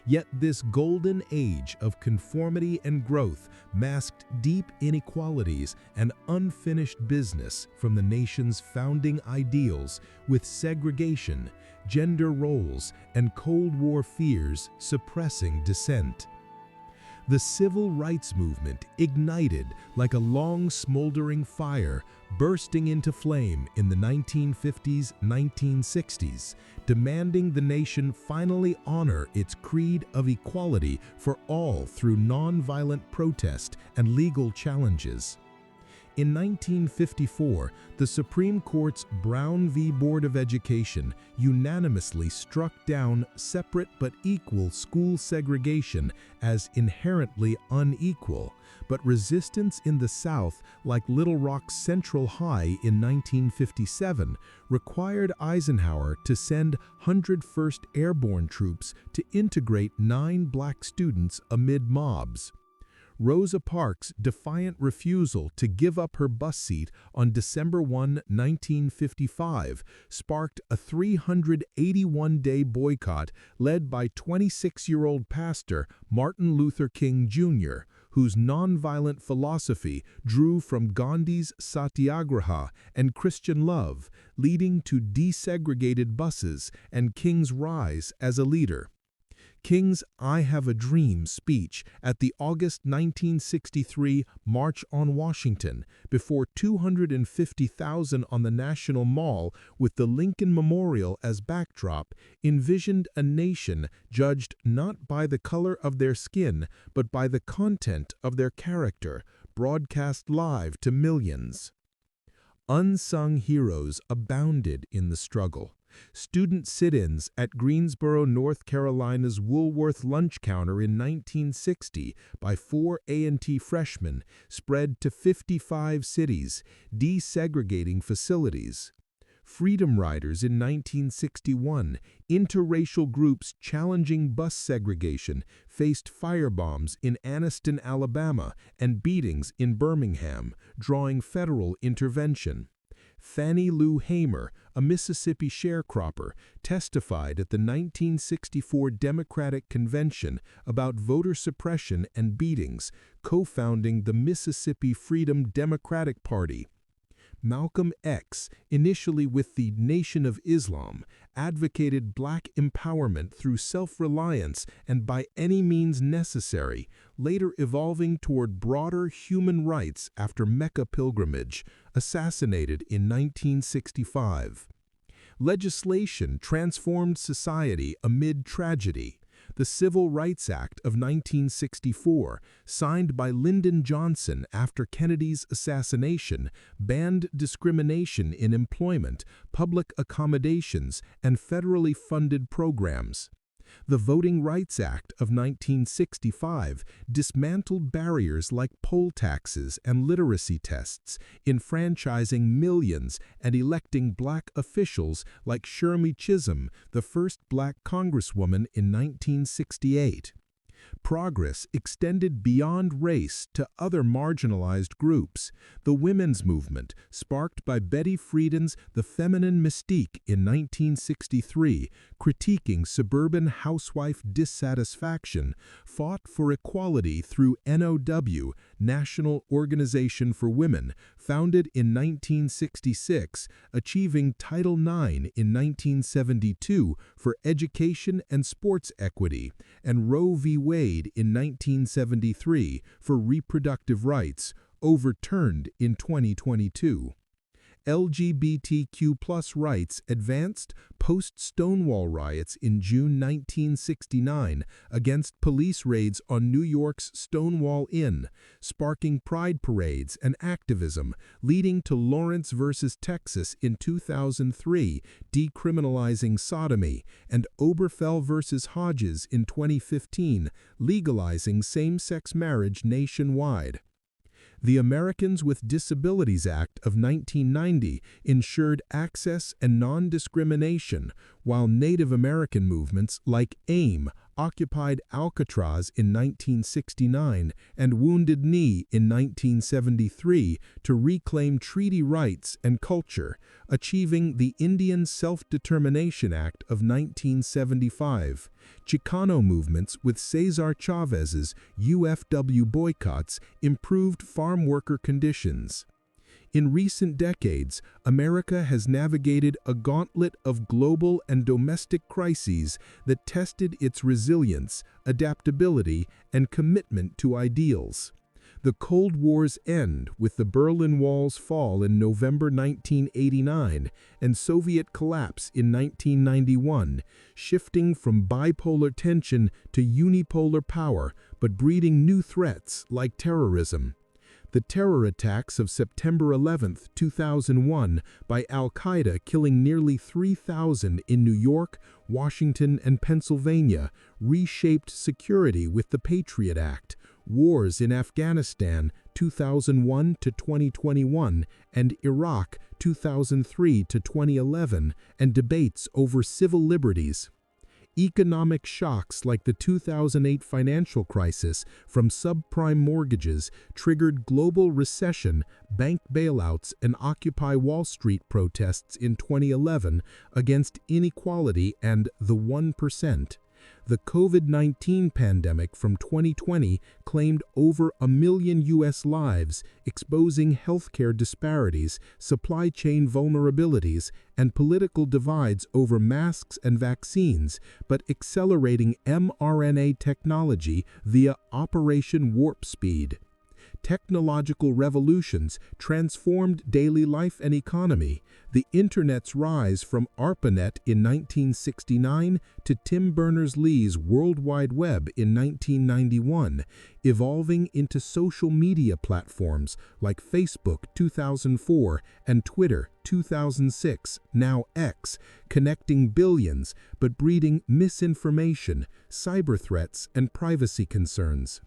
Yet this golden age of conformity and growth masked deep inequalities and unfinished business from the nation's founding ideals, with segregation, gender roles, and Cold War fears suppressing dissent. The civil rights movement ignited like a long smoldering fire, bursting into flame in the 1950s, 1960s, demanding the nation finally honor its creed of equality for all through nonviolent protest and legal challenges. In 1954, the Supreme Court's Brown v. Board of Education unanimously struck down separate but equal school segregation as inherently unequal, but resistance in the South, like Little Rock's Central High in 1957, required Eisenhower to send 101st Airborne troops to integrate 9 black students amid mobs. Rosa Parks' defiant refusal to give up her bus seat on December 1, 1955, sparked a 381-day boycott led by 26-year-old pastor Martin Luther King Jr., whose nonviolent philosophy drew from Gandhi's Satyagraha and Christian love, leading to desegregated buses and King's rise as a leader. King's "I Have a Dream" speech at the August 1963 March on Washington, before 250,000 on the National Mall with the Lincoln Memorial as backdrop, envisioned a nation judged not by the color of their skin, but by the content of their character, broadcast live to millions. Unsung heroes abounded in the struggle. Student sit-ins at Greensboro, North Carolina's Woolworth lunch counter in 1960 by 4 A&T freshmen spread to 55 cities, desegregating facilities. Freedom Riders in 1961, interracial groups challenging bus segregation, faced firebombs in Anniston, Alabama, and beatings in Birmingham, drawing federal intervention. Fannie Lou Hamer, a Mississippi sharecropper, testified at the 1964 Democratic Convention about voter suppression and beatings, co-founding the Mississippi Freedom Democratic Party. Malcolm X, initially with the Nation of Islam, advocated black empowerment through self-reliance and by any means necessary, later evolving toward broader human rights after Mecca pilgrimage, assassinated in 1965. Legislation transformed society amid tragedy. The Civil Rights Act of 1964, signed by Lyndon Johnson after Kennedy's assassination, banned discrimination in employment, public accommodations, and federally funded programs. The Voting Rights Act of 1965 dismantled barriers like poll taxes and literacy tests, enfranchising millions and electing black officials like Shirley Chisholm, the first black congresswoman in 1968. Progress extended beyond race to other marginalized groups. The women's movement, sparked by Betty Friedan's The Feminine Mystique in 1963, critiquing suburban housewife dissatisfaction, fought for equality through NOW, National Organization for Women, founded in 1966, achieving Title IX in 1972 for education and sports equity, and Roe v. Wade in 1973 for reproductive rights, overturned in 2022. LGBTQ+ rights advanced post-Stonewall riots in June 1969 against police raids on New York's Stonewall Inn, sparking pride parades and activism, leading to Lawrence versus Texas in 2003, decriminalizing sodomy, and Obergefell versus Hodges in 2015, legalizing same-sex marriage nationwide. The Americans with Disabilities Act of 1990 ensured access and non-discrimination, while Native American movements like AIM occupied Alcatraz in 1969 and Wounded Knee in 1973 to reclaim treaty rights and culture, achieving the Indian Self-Determination Act of 1975. Chicano movements with Cesar Chavez's UFW boycotts improved farm worker conditions. In recent decades, America has navigated a gauntlet of global and domestic crises that tested its resilience, adaptability, and commitment to ideals. The Cold War's end with the Berlin Wall's fall in November 1989 and Soviet collapse in 1991, shifting from bipolar tension to unipolar power, but breeding new threats like terrorism. The terror attacks of September 11, 2001 by al-Qaeda killing nearly 3,000 in New York, Washington, and Pennsylvania reshaped security with the Patriot Act, wars in Afghanistan 2001 to 2021 and Iraq 2003 to 2011, and debates over civil liberties. Economic shocks like the 2008 financial crisis from subprime mortgages triggered global recession, bank bailouts, and Occupy Wall Street protests in 2011 against inequality and the 1%. The COVID-19 pandemic from 2020 claimed over 1 million U.S. lives, exposing healthcare disparities, supply chain vulnerabilities, and political divides over masks and vaccines, but accelerating mRNA technology via Operation Warp Speed. Technological revolutions transformed daily life and economy. The Internet's rise from ARPANET in 1969 to Tim Berners-Lee's World Wide Web in 1991, evolving into social media platforms like Facebook 2004 and Twitter 2006, now X, connecting billions but breeding misinformation, cyber threats, and privacy concerns.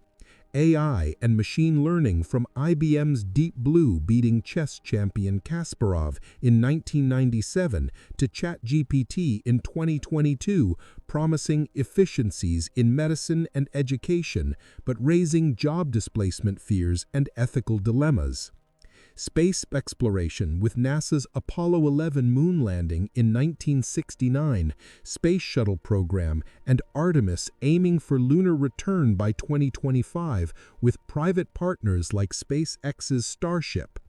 AI and machine learning from IBM's Deep Blue beating chess champion Kasparov in 1997 to ChatGPT in 2022, promising efficiencies in medicine and education, but raising job displacement fears and ethical dilemmas. Space exploration with NASA's Apollo 11 moon landing in 1969, Space Shuttle program, and Artemis aiming for lunar return by 2025 with private partners like SpaceX's Starship.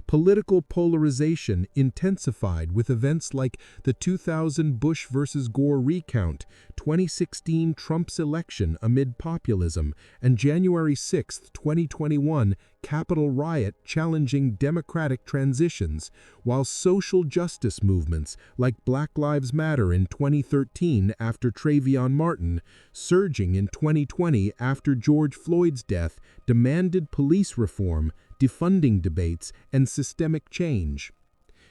Political polarization intensified with events like the 2000 Bush versus Gore recount, 2016 Trump's election amid populism, and January 6, 2021 Capitol riot challenging democratic transitions, while social justice movements like Black Lives Matter in 2013 after Trayvon Martin, surging in 2020 after George Floyd's death, demanded police reform, defunding debates, and systemic change.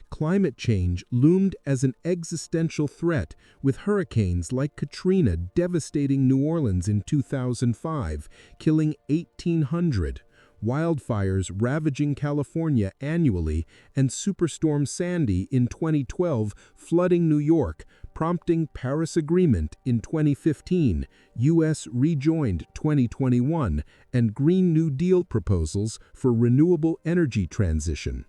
Climate change loomed as an existential threat, with hurricanes like Katrina devastating New Orleans in 2005, killing 1,800, wildfires ravaging California annually, and Superstorm Sandy in 2012 flooding New York, prompting Paris Agreement in 2015, U.S. rejoined 2021, and Green New Deal proposals for renewable energy transition.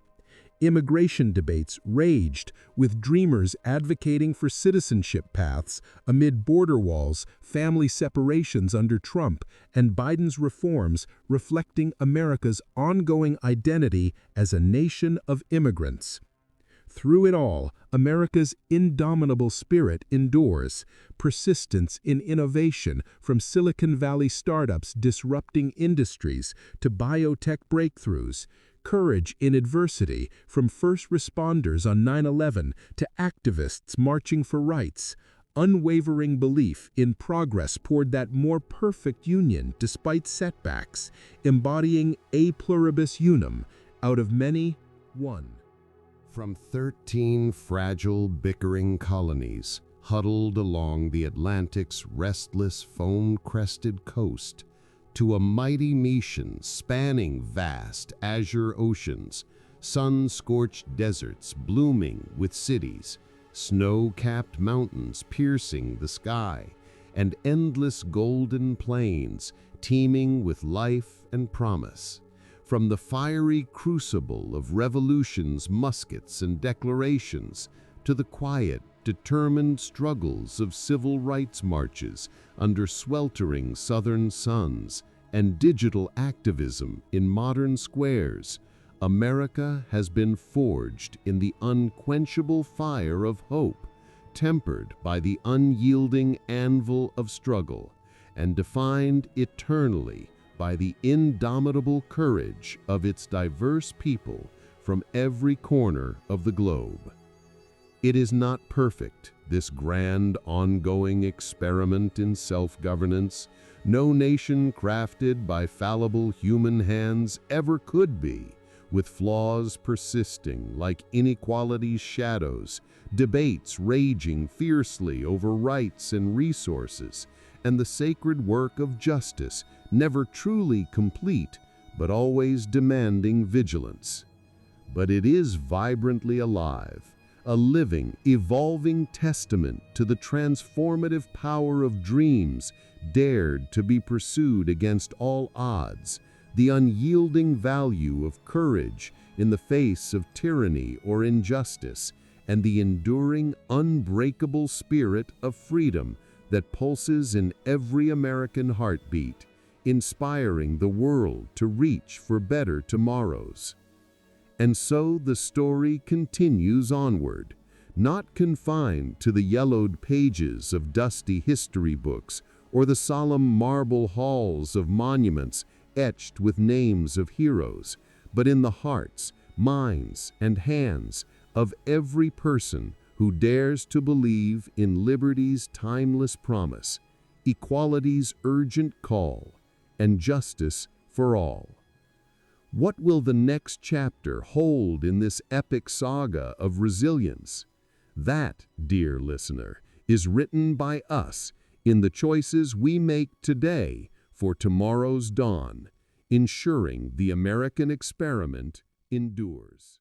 Immigration debates raged, with dreamers advocating for citizenship paths amid border walls, family separations under Trump, and Biden's reforms reflecting America's ongoing identity as a nation of immigrants. Through it all, America's indomitable spirit endures, persistence in innovation from Silicon Valley startups disrupting industries to biotech breakthroughs, courage in adversity from first responders on 9/11 to activists marching for rights, unwavering belief in progress toward that more perfect union despite setbacks, embodying a pluribus unum, out of many, one. From 13 fragile, bickering colonies huddled along the Atlantic's restless, foam-crested coast, to a mighty nation spanning vast azure oceans, sun-scorched deserts blooming with cities, snow-capped mountains piercing the sky, and endless golden plains teeming with life and promise. From the fiery crucible of revolutions, muskets, and declarations, to the quiet, determined struggles of civil rights marches under sweltering southern suns and digital activism in modern squares, America has been forged in the unquenchable fire of hope, tempered by the unyielding anvil of struggle, and defined eternally by the indomitable courage of its diverse people from every corner of the globe. It is not perfect, this grand ongoing experiment in self-governance. No nation crafted by fallible human hands ever could be, with flaws persisting like inequality's shadows, debates raging fiercely over rights and resources, and the sacred work of justice never truly complete, but always demanding vigilance. But it is vibrantly alive, a living, evolving testament to the transformative power of dreams dared to be pursued against all odds, the unyielding value of courage in the face of tyranny or injustice, and the enduring, unbreakable spirit of freedom that pulses in every American heartbeat, inspiring the world to reach for better tomorrows. And so the story continues onward, not confined to the yellowed pages of dusty history books or the solemn marble halls of monuments etched with names of heroes, but in the hearts, minds, and hands of every person who dares to believe in liberty's timeless promise, equality's urgent call, and justice for all. What will the next chapter hold in this epic saga of resilience? That, dear listener, is written by us in the choices we make today for tomorrow's dawn, ensuring the American experiment endures.